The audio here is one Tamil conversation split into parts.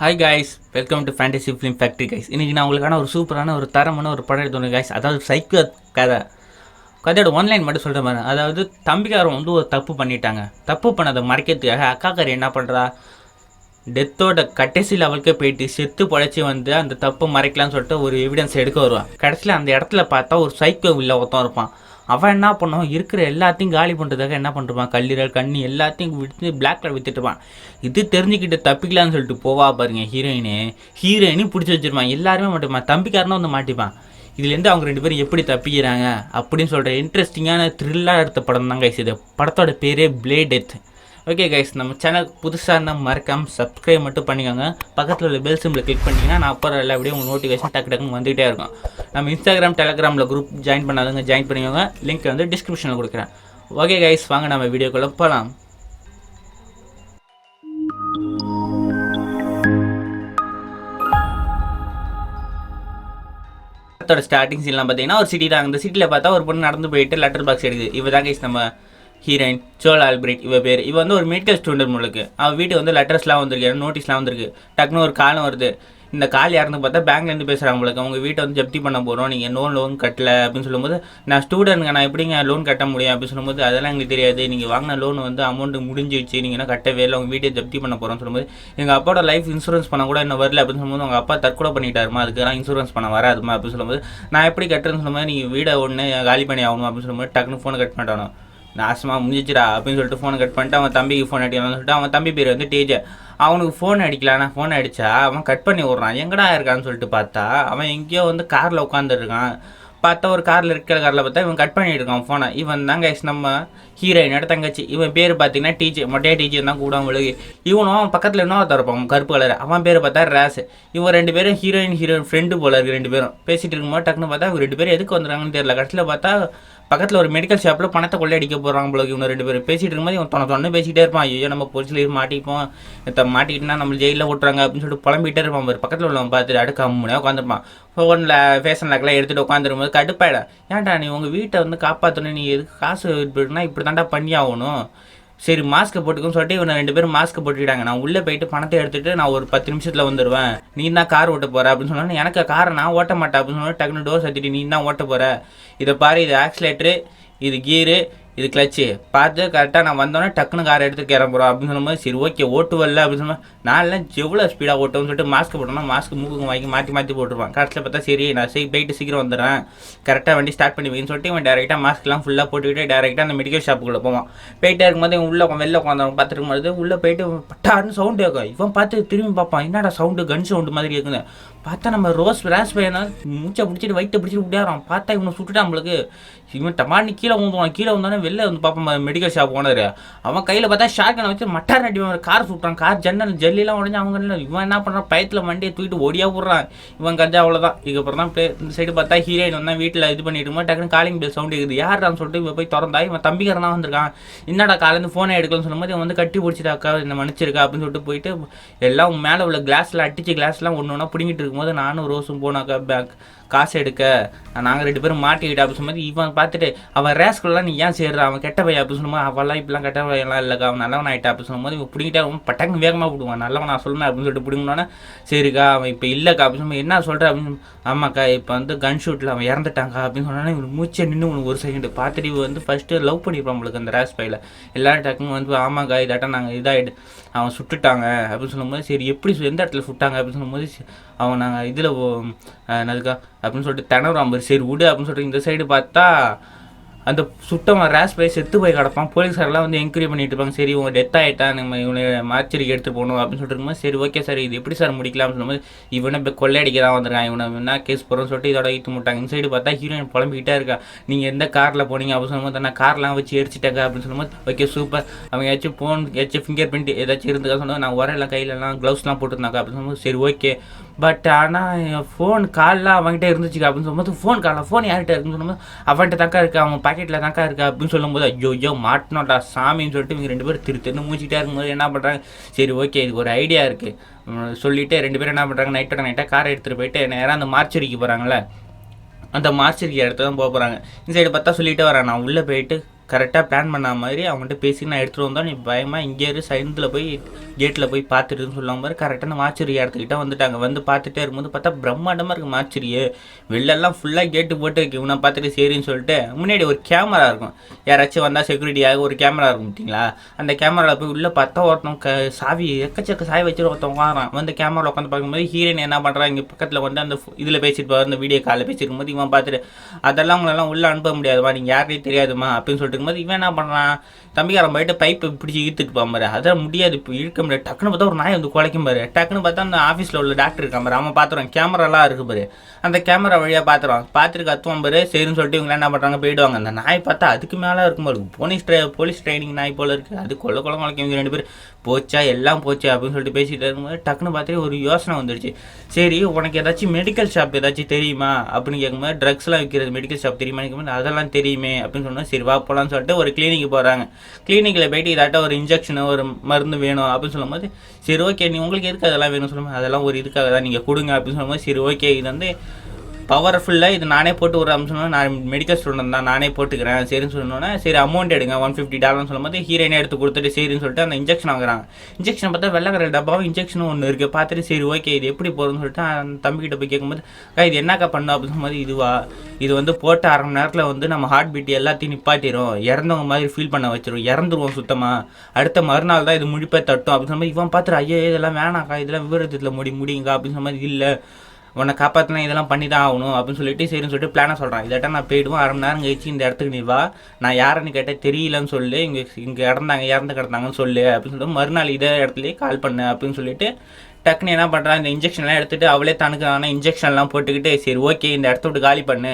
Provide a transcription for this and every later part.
Hi guys, welcome to fantasy film factory guys. இன்றைக்கி நான் உங்களுக்கான ஒரு சூப்பரான ஒரு தரமான ஒரு படம் எடுத்து கைஸ். அதாவது சைக்கோ கதையோட ஒன்லைன் மட்டும் சொல்கிற மாதிரி. அதாவது தம்பிக்காரன் வந்து ஒரு தப்பு பண்ணிட்டாங்க. தப்பு பண்ணதை மறைக்கிறதுக்காக அக்காக்காரி என்ன பண்ணுறா, டெத்தோட கடைசி லெவலுக்கே போயிட்டு செத்து பொழைச்சி வந்து அந்த தப்பு மறைக்கலான்னு சொல்லிட்டு ஒரு எவிடன்ஸ் எடுக்க வருவான். கடைசியில் அந்த இடத்துல பார்த்தா ஒரு சைக்கோ இல்லை ஒருத்தன் இருப்பான். அவன் என்ன பண்ணுவான், இருக்கிற எல்லாத்தையும் காலி பண்ணுறதுக்காக என்ன பண்ணுறான், கல்லீரல் கண்ணி எல்லாத்தையும் விட்டு பிளாக்ல விற்றுட்டுருப்பான். இது தெரிஞ்சுக்கிட்டு தப்பிக்கலான்னு சொல்லிட்டு போவா பாருங்க ஹீரோயினையும் பிடிச்சி வச்சிருப்பான். எல்லாருமே மாட்டிப்பான், தம்பிக்காரனும் வந்து மாட்டிப்பான். இதுலேருந்து அவங்க ரெண்டு பேரும் எப்படி தப்பிக்கிறாங்க அப்படின்னு சொல்கிற இன்ட்ரெஸ்டிங்கான த்ரில்லாக எடுத்த படம் தான் கைஸ். இது படத்தோட பேரே பிளேட் டெத். ஓகே கைஸ், நம்ம சேனல் புதுசாக இருந்தால் மறக்காமல் சப்ஸ்கிரைப் மட்டும் பண்ணிக்கோங்க. பக்கத்தில் உள்ள பெல் சிம்பிளை கிளிக் பண்ணிங்கன்னா நான் அப்புறம் எல்லா வீடியோ உங்களுக்கு நோட்டிஃபிகேஷன் டக்குன்னு வந்துகிட்டே இருக்கும். நம்ம இன்ஸ்டாகிராம் டெலகிராமில் குரூப் ஜாயின் பண்ணாதவங்க ஜாயின் பண்ணிக்கோங்க. லிங்க் வந்து டிஸ்கிரிப்ஷனில் கொடுக்குறேன். ஓகே கைஸ், வாங்க நம்ம வீடியோக்குள்ளே போகலாம். ஸ்டார்டிங் சீன்லாம் பார்த்தீங்கன்னா ஒரு சிட்டி தான். அந்த சிட்டியில் பார்த்தா ஒரு பொண்ணு நடந்து போயிட்டு லெட்டர் பாக்ஸ் எடுக்குது. இவ தான் கைஸ் நம்ம ஹீரோயின் சோல் ஆல்பிரேட். இவ பேர். இவ வந்து ஒரு மெடிக்கல் ஸ்டூடெண்ட் முழுக்கு. அவள் வீட்டுக்கு வந்து லெட்டர்ஸ்லாம் வந்திருக்கு, நோட்டீஸ்லாம் வந்திருக்கு. டக்குன்னு ஒரு காலம் வருது. இந்த கால் யாருன்னு பார்த்தா பேங்க்லேருந்து பேசுகிறாங்க உங்களுக்கு. அவங்க வீட்டை வந்து ஜப்தி பண்ண போகிறோம், நீங்கள் லோன் கட்டலை அப்படின்னு சொல்லும்போது, நான் ஸ்டூடெண்ட்ங்க, நான் எப்படிங்க லோன் கட்ட முடியும் அப்படின்னு சொல்லும்போது, அதெல்லாம் எங்களுக்கு தெரியாது, நீங்கள் வாங்கின லோன் வந்து அமௌண்ட்டு முடிஞ்சிச்சு, நீங்கள் என்ன கட்டவே இல்லை, உங்கள் வீட்டை ஜப்தி பண்ண போகிறோன்னு சொல்லும்போது, எங்கள் அப்பாவோட லைஃப் இன்சூரன்ஸ் பண்ண கூட இன்னும் வரல அப்படின்னு சொல்லும்போது, உங்கள் அப்பா தற்கொலை பண்ணிட்டாருமா, அதுக்கெல்லாம் இன்சூரன்ஸ் பண்ண வராதுமா அப்படின்னு சொல்லும்போது, நான் எப்படி கட்டுறேன்னு சொல்லும்போது, நீங்கள் வீடை ஒன்று காலி பண்ணி ஆகணும் அப்படின்னு சொல்லும்போது, டக்குன்னு ஃபோனை கட் பண்ணிட்டானோ, நாசமாக முடிஞ்சிச்சிடா அப்படின்னு சொல்லிட்டு ஃபோனை கட் பண்ணிட்டு அவன் தம்பிக்கு ஃபோன் அடிக்கலாம்னு சொல்லிட்டு அவன் தம்பி பேர் வந்து டீச்சர். அவனுக்கு ஃபோன் அடிக்கலான்னா ஃபோன் அடித்தா அவன் கட் பண்ணி விட்றான். எங்கடா இருக்கான்னு சொல்லிட்டு பார்த்தா அவன் எங்கேயோ வந்து காரில் உட்காந்துருக்கான். பார்த்தா ஒரு காரில் இருக்கிற காரில் பார்த்தா இவன் கட் பண்ணிட்டு இருக்கான் ஃபோனை. இவன் தான் கைஸ் நம்ம ஹீரோயினோட தங்கச்சி. இவன் பேர் பார்த்தீங்கன்னா டீச்சர், மொட்டையா டீச்சர் தான் கூட அவங்களுக்கு. இவனும் அவன் பக்கத்தில் இன்னும் தரப்பான் கருப்பு கலர். அவன் பேர் பார்த்தா ரேஸ். இவன் ரெண்டு பேரும் ஹீரோயின் ஃப்ரெண்டு போல இருக்கு. ரெண்டு பேரும் பேசிகிட்டு இருக்கும்போது டக்குன்னு பார்த்தா இவங்க ரெண்டு பேரும் எதுக்கு வந்துடுறாங்கன்னு தெரியல. கடைசியில் பார்த்தா பக்கத்தில் ஒரு மெடிக்கல் ஷாப்பில் பணத்தை கொள்ளை அடிக்க போகிறாங்க போல. இவங்க ரெண்டு பேரும் பேசிகிட்டு இருக்கும்போது இவன் தொண்ணு பேசிகிட்டே இருப்பான். ஐயோ நம்ம போலீஸில் மாட்டிப்போம், மாட்டிக்கிட்டுனா நம்ம ஜெயிலில் ஓட்டுறாங்க அப்படின்னு சொல்லிட்டு புலம்பிகிட்டே இருப்பான். ஒரு பக்கத்தில் உள்ளவன் பார்த்துட்டு அடுக்க முடியாது உட்காந்துருப்பான். ஃபோனில் ஃபேஷன் லாக்கெலாம் எடுத்துகிட்டு உட்காந்துருக்கும்போது கடுப்பாயிட, ஏன்டா நீ உங்கள் வீட்டை வந்து காப்பாற்றணும், நீ எதுக்கு காசு இப்படின்னா இப்படி தாண்டா பண்ணி ஆகணும், சரி மாஸ்க்கை போட்டுக்குன்னு சொல்லிட்டு இவனை ரெண்டு பேரும் மாஸ்க்கை போட்டுக்கிட்டாங்க. நான் உள்ளே போயிட்டு பணத்தை எடுத்துகிட்டு நான் ஒரு 10 நிமிஷத்தில் வந்துடுவேன், நீ தான் கார் ஓட்ட போகிற அப்படின்னு சொன்னோன்னே, எனக்கு காரை நான் ஓட்ட மாட்டேன் அப்படின்னு சொன்னோன்னே டக்குனு டோர் சத்திட்டு நீ தான் ஓட்ட போகிற, இதை பாரு, இது ஆக்சிலேட்டரு, இது கீரு, இது கிளச்சு பார்த்து கரெக்டாக நான் வந்தோடனே டக்குன்னு காரை எடுத்து கிளம்புறோம் அப்படின்னு சொல்லும்போது, சரி ஓகே ஓட்டு வரல அப்படின்னு சொன்னால், நான்லாம் எவ்வளோ ஸ்பீடாக ஓட்டும்னு சொல்லிட்டு மாஸ்க் போட்டோம்னா மாஸ்க் மூக்கு வாங்கி மாற்றி போட்டுருவான். கரெக்டில் பார்த்தா சரி நான் போயிட்டு சீக்கிரம் வந்துடுறேன், கரெக்டாக வண்டி ஸ்டார்ட் பண்ணி வைன்னு சொல்லிட்டு இவன் டேரெக்டாக மாஸ்க்லாம் ஃபுல்லாக போட்டுக்கிட்டு டேரெக்டாக அந்த மெடிக்கல் ஷாப்புக்குள்ளே போவான். போயிட்டே இருக்கும்போது இவன் உள்ளே வெளில உட்காந்து பார்த்துருக்கும்போது உள்ளே போயிட்டு பட்டாருன்னு சவுண்டு கேட்கும். இவன் பார்த்து திரும்பி பார்ப்பான், என்னடா சவுண்டு, கன் சவுண்டு மாதிரி இருக்குங்க. பார்த்தா நம்ம ரேஸ் பையனா மூச்சை பிடிச்சிட்டு வயிற்றை பிடிச்சிட்டு விடையாறான். பார்த்தா இவனை சுட்டுட்டான் நம்மளுக்கு. இவன் டமானி கீழே வந்துவான். கீழே வந்தோடனே வெளில வந்து பார்ப்போம் மெடிக்கல் ஷாப் ஓனர். அவன் கையில் பார்த்தா ஷார்க்கனை வச்சு மட்டார் அடிவான். கார் சுட்டுறான், கார் ஜல்லிலாம் உடஞ்சி அவங்க. இவன் என்ன பண்ணுறான், பயத்தில் வண்டியை தூக்கிட்டு ஓடியா போடுறான். இவன் கஞ்சா அவ்வளோதான். இதுக்கப்புறம் தான் இந்த சைடு பார்த்தா ஹீரோயின் வந்தால் வீட்டில் இது பண்ணிட்டு இருக்கும்போது டக்குனு காலிங் பெல் சவுண்ட் இருக்குது. யாரான்னு சொல்லிட்டு இவன் போய் திறந்தா இவன் தம்பிக்காரன் தான் வந்திருக்கான். என்னடா காலேருந்து ஃபோனை எடுக்கலன்னு சொல்லும்போது இவன் வந்து கட்டி பிடிச்சிட்டாக்கா, இந்த மன்னிச்சிருக்கா அப்படின்னு சொல்லிட்டு போயிட்டு எல்லாம் மேலே உள்ள கிளாஸில் அடிச்சு கிளாஸ்லாம் ஒன்று ஒன்றா பிடிங்கிட்டு இருக்கும்போது நானும் ரோஸும் போனாக்கா காசு எடுக்க நாங்கள் ரெண்டு பேரும் மாட்டிக்கிட்டா அப்படின்னு சொல்லும்போது இவன் பார்த்துட்டு அவன் ரேஸ்குள்ளலாம் நீ ஏன் சேர்றா, அவன் கெட்ட பையன் அப்படின்னு சொல்லும்போது, அவெல்லாம் இப்பெல்லாம் கெட்ட பையன்லாம் இல்லைக்கா, அவன் நல்லவன் ஆகிட்டா அப்படின்னு சொல்லும்போது இவன் பிடிக்கிட்டே அவன் பட்டங்க வேகமாக விடுவான். நல்லவன் நான் சொல்லுவேன் அப்படின்னு சொல்லிட்டு பிடிங்கினோன்னே, சரிக்கா அவன் இப்போ இல்லைக்கா அப்படின்னு சொல்லும்போது, என்ன சொல்கிற அப்படின்னு, ஆமாக்கா இப்போ வந்து கன் ஷூட்டில் அவன் இறந்துட்டாங்க அப்படின்னு சொன்னோன்னே இவன் மூச்சை நின்று உனக்கு ஒரு செகண்ட் பார்த்துட்டு இவன் வந்து ஃபஸ்ட்டு லவ் பண்ணியிருப்பான் நம்மளுக்கு அந்த ரேஸ் பையில். எல்லாரும் டக்குன்னு வந்து ஆமாக்கா இதாட்டம் நாங்கள் இதாகிடு அவன் சுட்டுட்டாங்க அப்படின்னு சொல்லும்போது, சரி எப்படி எந்த இடத்துல சுட்டாங்க அப்படின்னு சொல்லும்போது, அவன் நாங்கள் இதில் என்னதுக்கா அப்படின்னு சொல்லிட்டு திணறான். சரி விடு அப்படின்னு சொல்லிட்டு இந்த சைடு பார்த்தா அந்த சுத்தமாக ரேஸ் போய் செத்து போய் கிடப்பான். போலீஸாரெல்லாம் வந்து என்கொயரி பண்ணிட்டு இருப்பாங்க. சரி இவங்க டெத் ஆகிட்டா நம்ம இவனை மார்ச்சரிக்கு எடுத்து போகணும் அப்படின்னு சொல்லிட்டு இருக்கும்போது, சரி ஓகே சார் இது எப்படி சார் முடிக்கலாம்னு சொல்லும்போது, இவனை இப்போ கொள்ளையடிக்க தான் வந்திருக்கான், இவனை என்ன கேஸ் போகிறோன்னு சொல்லிட்டு இதோட இழுத்து முட்டாங்க. இந்த சைடு பார்த்தா ஹீரோயின் புலம்பிக்கிட்டே இருக்கா, நீங்கள் எந்த காரில் போனீங்க அப்படின்னு சொல்லும்போது, நான் கார்லாம் வச்சு எரிச்சிட்டாங்க அப்படின்னு சொல்லும்போது, ஓகே சூப்பர், அவங்க ஏதாச்சும் ஃபிங்கர் பிரிண்ட் ஏதாச்சும் இருந்துக்கா சொன்னால், நான் உரையெல்லாம் கையிலலாம் க்ளவுஸ்லாம் போட்டுருந்தாங்க அப்படின்னு சொல்லும்போது, சரி ஓகே பட் ஆனால் ஃபோன் கால்லாம் அவங்ககிட்ட இருந்துச்சு அப்படின்னு சொல்லும்போது, ஃபோன் யார்கிட்ட இருக்குன்னு சொல்லும்போது, அவன்கிட்ட தாக்கா இருக்கா, அவன் பாக்கெட்டில் தாக்கா இருக்கா அப்படின்னு சொல்லும்போது, ஐயோ மாட்டினோட்டா சாமின்னு சொல்லிட்டு இவங்க ரெண்டு பேரும் திரு மூச்சிக்கிட்டே இருக்கும்போது என்ன பண்ணுறாங்க, சரி ஓகே இதுக்கு ஒரு ஐடியா இருக்குது சொல்லிவிட்டு ரெண்டு பேரும் என்ன பண்ணுறாங்க, நைட்டாக காரை எடுத்துகிட்டு போயிட்டு நேராக அந்த மார்ச்சரிக்கு போகிறாங்களே, அந்த மார்ச்சரிக்கு இடத்துல தான் போகிறாங்க. இந்த சைடு பார்த்தா சொல்லிகிட்டே வரான், நான் உள்ளே போயிட்டு கரெக்டாக பிளான் பண்ண மாதிரி அவங்கள்ட்ட பேசி நான் எடுத்துகிட்டு வந்தோம், நீ பயமாக இங்கே இரு சைந்தில் போய் கேட்டில் போய் பார்த்துட்டுன்னு சொல்லுவாங்க மாதிரி கரெக்டாக அந்த மார்ச்சரி இடத்துக்கிட்ட வந்துட்டாங்க. வந்து பார்த்துட்டே இருக்கும்போது பார்த்தா பிரம்மாண்டமாக இருக்குது மார்ச்சரியே, வெளிலெல்லாம் ஃபுல்லாக கேட்டு போட்டு இருக்கு. இவனை பார்த்துட்டு சரின்னு சொல்லிட்டு முன்னாடி ஒரு கேமரா இருக்கும், யாராச்சும் வந்தால் செக்யூரிட்டியாக ஒரு கேமரா இருக்கும் பார்த்தீங்களா, அந்த கேமராவில் போய் உள்ளே பார்த்தா ஒருத்தவங்க சாவி எக்கச்சக்க சாவி வச்சுட்டு ஒருத்தவங்க வாங்குறான். வந்து கேமராவில் உட்காந்து பார்க்கும்போது ஹீரோயின் என்ன பண்ணுறான், இங்கே பக்கத்தில் வந்து அந்த இதில் பேசிட்டு போவார், அந்த வீடியோ காலில் பேசிட்டு போது இவன் பார்த்துட்டு அதெல்லாம் உங்களெல்லாம் உள்ளே அனுப்ப முடியாதுமா, நீங்கள் யாருனே தெரியாதுமா அப்படின்னு சொல்லிட்டு இருக்கும்போது இவன் என்ன பண்ணுறான், தம்பிக்காரன் போயிட்டு பைப்பை பிடிச்சி இழுத்துட்டு போகாம அதெல்லாம் முடியாது, இப்போ இழுக்க முடியாது. டக்குன்னு பார்த்தா ஒரு நாய் வந்து குலைக்கும் பாரு. டக்குன்னு பார்த்தா அந்த ஆஃபீஸில் உள்ள டாக்டர் இருக்கான் பாரு, அவன் பார்த்துருவான் கேமராலாம் இருக்கு பாரு, அந்த கேமரா வழியாக பார்த்துருவான். பார்த்துட்டு கத்துவான் பாரு, சரின்னு சொல்லிட்டு இவங்க என்ன பண்ணுறாங்க போயிடுவாங்க. அந்த நாய் பார்த்தா அதுக்கு மேலே இருக்கும் பாரு, போலீஸ் ட்ரைனிங் நாய் போல இருக்குது, அது கொள்ள குலைக்கும். இவங்க 2 பேர் போச்சா எல்லாம் போச்சு அப்படின்னு சொல்லிட்டு பேசிகிட்டு இருக்கும்போது டக்குன்னு பார்த்துட்டு ஒரு யோசனை வந்துடுச்சு. சரி உனக்கு ஏதாச்சும் மெடிக்கல் ஷாப் ஏதாச்சும் தெரியுமா அப்படின்னு கேட்கும்போது, ட்ரக்ஸ்லாம் விற்கிறது மெடிக்கல் ஷாப் தெரியுமா கேட்கும்போது அதெல்லாம் தெரியுமே அப்படின்னு சொன்னால் சரி வா போகலான்னு சொல்லிட்டு ஒரு கிளினிக்கு போகிறாங்க. கிளினிக்கில் போயிட்டு இதாட்ட ஒரு இன்ஜெக்ஷனு ஒரு மருந்து வேணும் அப்படின்னு சொல்லும்போது சரி ஓகே நீ உங்களுக்கு எதுக்கு அதெல்லாம் வேணும்னு சொல்லும்போது அதெல்லாம் ஒரு இதுக்காக தான் நீங்கள் கொடுங்க அப்படின்னு சொல்லும்போது சரி ஓகே இது வந்து பவர்ஃபுல்லாக இது நானே போட்டு ஒரு சொன்னால் நான் மெடிக்கல் ஸ்டூடெண்ட் தான் நானே போட்டுக்கிறேன் சரின்னு சொன்னோன்னே சரி அமௌண்ட் எடுங்க $150 சொல்லும்போது ஹீரோயினே எடுத்து கொடுத்துட்டு சரின்னு சொல்லிட்டு அந்த இன்ஜெக்ஷன் வாங்குறாங்க. இன்ஜெக்ஷன் பார்த்தா வெள்ளை டப்பாவும் இன்ஜெக்ஷனும் ஒன்று இருக்குது. பார்த்துட்டு சரி ஓகே இது எப்படி போகிறதுன்னு சொல்லிட்டு அந்த தம்பிக்கிட்ட போய் கேட்கும்போது இது என்னக்கா பண்ணும் அப்படின்னு சொல்லும்போது இது வந்து போட்டு 1/2 மணி நேரத்தில் வந்து நம்ம ஹார்ட் பீட் எல்லாத்தையும் நிப்பாட்டிடும், இறந்தவங்க மாதிரி ஃபீல் பண்ண வச்சிடும், இறந்துருவோம் சுத்தமாக, அடுத்த மறுநாள் தான் இது முடிப்பை தட்டும் அப்படின்னு சொல்லும்போது இவன் பார்த்துட்டு ஐயோ இதெல்லாம் வேணாக்கா இதெல்லாம் விவரத்தில் முடியுங்க அப்படின்னு சொன்னது இல்லை உன்னை காப்பாற்றினா இதெல்லாம் பண்ணி தான் ஆகணும் அப்படின்னு சொல்லிட்டு சரின்னு சொல்லிட்டு பிளானை சொல்கிறான். இதாட்ட நான் போயிடுவோம் 1/2 மணி நேரம் கழிச்சு இந்த இடத்துக்கு நீ வா, நான் யாருன்னு கேட்டால் தெரியலன்னு சொல்லு, இங்கே இறந்து கிடந்தாங்கன்னு சொல்லு அப்படின்னு சொல்லிட்டு மறுநாள் இதே இடத்துலையே கால் பண்ணு அப்படின்னு சொல்லிட்டு டக்குன்னு என்ன பண்ணுறான் இந்த இன்ஜெக்ஷன்லாம் எடுத்துகிட்டு அவளே தனக்கான இன்ஜெக்ஷன்லாம் போட்டுக்கிட்டு சரி ஓகே இந்த இடத்த விட்டு காலி பண்ணு,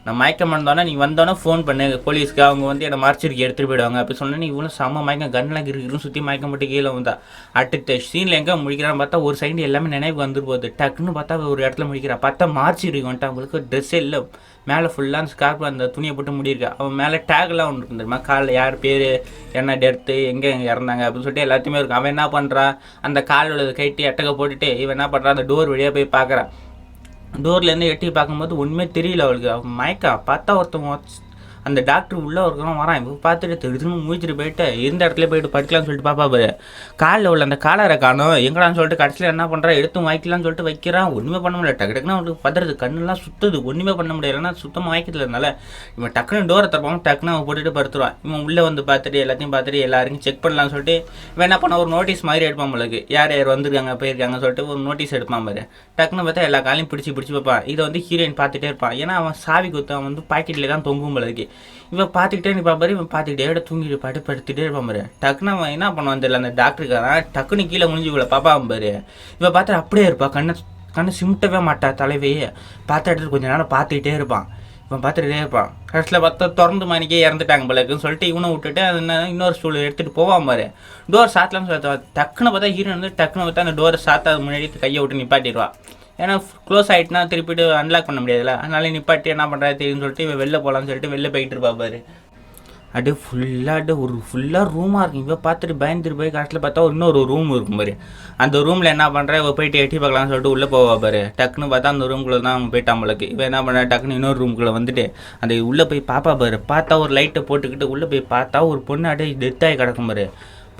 நான் மயக்கம் வந்தோன்னே நீ வந்தோன்னே ஃபோன் பண்ணு போலீஸ்க்கு, அவங்க வந்து என்னை மறைச்சிருக்கு எடுத்துகிட்டு போயிடுவாங்க அப்படி சொன்னேன். நீ இவ்வளோ செம்ம மயக்கம் கண்ணெலாம் இருக்குன்னு சுற்றி மயக்கம் போட்டு கீழே வந்தா அடுத்த சீனில் எங்கே முடிக்கிறான்னு பார்த்தா ஒரு சைடு எல்லாமே நினைவு வந்துட்டு போகுது. டக்குன்னு பார்த்தா ஒரு இடத்துல முடிக்கிறா, பார்த்தா மார்ச்சிருக்கு வந்துட்டு அவங்களுக்கு ட்ரெஸ்ஸே இல்லை, மேலே ஃபுல்லாக அந்த ஸ்கார்ப் அந்த துணியை போட்டு முடியிருக்கா, அவன் மேலே டேக்லாம் ஒன்று இருக்கும் தெரியுமா, காலில் யார் பேர் என்ன டெத்து எங்கே இறந்தாங்க அப்படின்னு சொல்லிட்டு எல்லாத்தையுமே இருக்கும். அவன் என்ன பண்ணுறான் அந்த கால் உள்ளது கைட்டி எட்டக்க போட்டுட்டு இவன் என்ன பண்ணுறான் அந்த டோர் வழியாக போய் பார்க்குறான். டோர்லேருந்து எட்டி பார்க்கும்போது ஒன்றுமே தெரியல அவளுக்கு, அவன் மயக்கா பார்த்தா ஒருத்தவங்க அந்த டாக்டர் உள்ளே ஒருத்தவங்க வரான். இப்போ பார்த்துட்டு திருன்னு முடிச்சுட்டு போயிட்டு இருந்த இடத்துல போயிட்டு படிக்கலாம்னு சொல்லிட்டு பாப்பா பாரு காலில் உள்ள அந்த காலரை காணும் எங்கடான்னு சொல்லிட்டு கடைசியில் என்ன பண்ணுறா எடுத்து வாய்க்கலாம்னு சொல்லிட்டு வைக்கிறான். ஒன்றுமே பண்ண முடியல, டக்கு டக்குன்னு அவனுக்கு பதறது கண்ணுலாம் சுற்றுது, ஒன்றுமே பண்ண முடியலைன்னா சுத்தமாக வாய்க்கிறதுல இருந்தால இவன் டக்குன்னு டோரை தப்பாங்க டக்குன்னு அவன் போட்டுட்டு படுத்துருவான். இவன் உள்ளே வந்து பார்த்துட்டு எல்லாத்தையும் பார்த்துட்டு எல்லாருக்கும் செக் பண்ணலாம்னு சொல்லிட்டு இவன் என்ன பண்ண ஒரு நோட்டீஸ் மாதிரி எடுப்பான் உங்களுக்கு, யார் யார் வந்திருக்காங்க போயிருக்காங்கன்னு சொல்லிட்டு ஒரு நோட்டீஸ் எடுப்பான் பாரு. டக்குன்னு பார்த்தா எல்லா காலையும் பிடிச்சி வைப்பான். இதை வந்து ஹீரோயின் பார்த்துட்டே இருப்பான், ஏன்னா அவன் சாவி குத்து அவன் வந்து பாக்கெட்லேயே தான் தொங்கும் போலருக்கு. இவன் பார்த்துக்கிட்டே நீ பாப்பாரு, இவன் பார்த்துக்கிட்டே தூங்கிட்டு படுத்துகிட்டே இருப்பான் பாரு. டக்குன்னு அவன் என்ன பண்ணுவான் தெரியல அந்த டாக்டருக்காரன் டக்குன்னு கீழே முடிஞ்சு இவ்வளோ பாப்பான் பாரு. இவன் பார்த்து அப்படியே இருப்பான், கண்ணை சிமிட்டவே மாட்டா தலைவையே பார்த்த இடத்துல கொஞ்சம் நேரம் பார்த்துக்கிட்டே இருப்பான். இவன் பார்த்துக்கிட்டே இருப்பான், கடைசியில் பார்த்தா திறந்து மணிக்கே இறந்துட்டாங்க போலக்குன்னு சொல்லிட்டு இவனை விட்டுட்டு அது இன்னொரு ஸ்டூல் எடுத்துகிட்டு போவான் பாரு. டோர் சாத்தலாம்னு சொல்லிட்டு டக்குன்னு பார்த்தா ஹீரோ வந்து டக்குன்னு பார்த்தா அந்த டோரை சாத்த முன்னாடி கையை விட்டு நிப்பாட்டிடுவான். ஏன்னா க்ளோஸ் ஆகிட்டுனா திருப்பிட்டு அன்லாக் பண்ண முடியாதுல்ல, அதனால நிப்பாட்டி என்ன பண்ணுறாரு தெரியும்னு சொல்லிட்டு இவன் வெளில போகலான்னு சொல்லிட்டு வெளில போயிட்டு இருப்பா பாரு. அப்படியே ஃபுல்லாக ரூமாக இருக்கும். இவன் பார்த்துட்டு பயந்துட்டு போய் கடைசியில் பார்த்தா இன்னொரு ரூம் இருக்கும் பாரு. அந்த ரூமில் என்ன பண்ணுறா இவன் போயிட்டு எட்டி பார்க்கலாம்னு சொல்லிட்டு உள்ளே போவா பாரு. டக்குன்னு பார்த்தா அந்த ரூம்குள்ளே தான் அவன் போயிட்டான் நம்மளுக்கு. இவன் என்ன பண்ணுறா டக்குன்னு இன்னொரு ரூம்குள்ளே வந்துட்டு அந்த உள்ளே போய் பாப்பா பாரு. பார்த்தா ஒரு லைட்டை போட்டுக்கிட்டு உள்ளே போய் பார்த்தா ஒரு பொண்ணு அப்படியே டெத் ஆகி கிடக்கும் பாரு.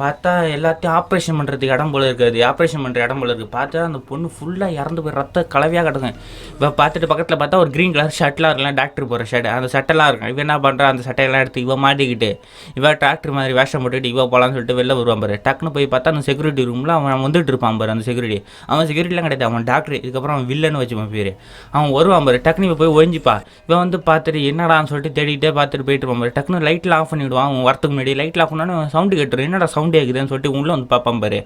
பார்த்தா எல்லாத்தையும் ஆப்ரேஷன் பண்ணுறதுக்கு இடம் போல இருக்காது, ஆப்ரேஷன் பண்ணுற இடம் போல இருக்குது. பார்த்தா அந்த பொண்ணு ஃபுல்லாக இறந்து போய் ரத்த கலவையாக கிடக்கும். இப்போ பார்த்துட்டு பக்கத்தில் பார்த்தா ஒரு க்ரீன் கலர் ஷர்ட்லாம் இருக்கலாம், டாக்டர் போகிற ஷர்ட், அந்த சட்டைலாம் இருக்கும். இவன் என்ன பண்ணுறா அந்த சட்டையெல்லாம் எடுத்து இவன் மாட்டிக்கிட்டு இவன் டாக்டர் மாதிரி வேஷம் போட்டுக்கிட்டு இவன் போகலான்னு சொல்லிட்டு வெளில வருவான் பாரு. டக்குன்னு போய் பார்த்தா அந்த செக்யூரிட்டி ரூமில் அவன் வந்துட்டு இருப்பான் பாரு. அந்த செக்யூரிட்டி அவன் செக்யூரிட்டிலாம் கிடையாது, அவன் டாக்டர். இதுக்கப்புறம் அவன் வில்லன்னு வச்சுப்பான் பேர். அவன் வருவான் பாரு. டக்குன்னு இவன் போய் ஒழிஞ்சிப்பா. இவன் வந்து பார்த்துட்டு என்னடான்னு சொல்லிட்டு தேடிக்கிட்டே பார்த்துட்டு போயிட்டு இருப்பான் பாரு. டக்குன்னு லைட்டில் ஆஃப் பண்ணிவிடுவான். அவன் வரத்துக்கு முன்னாடி லைட்டில் ஆஃப் பண்ணான்னு சவுண்டு கேட்டுரும். என்னடா சவுண்டு கேட்குதுன்னு சொல்லிட்டு வந்து பார்ப்பான் பாரு.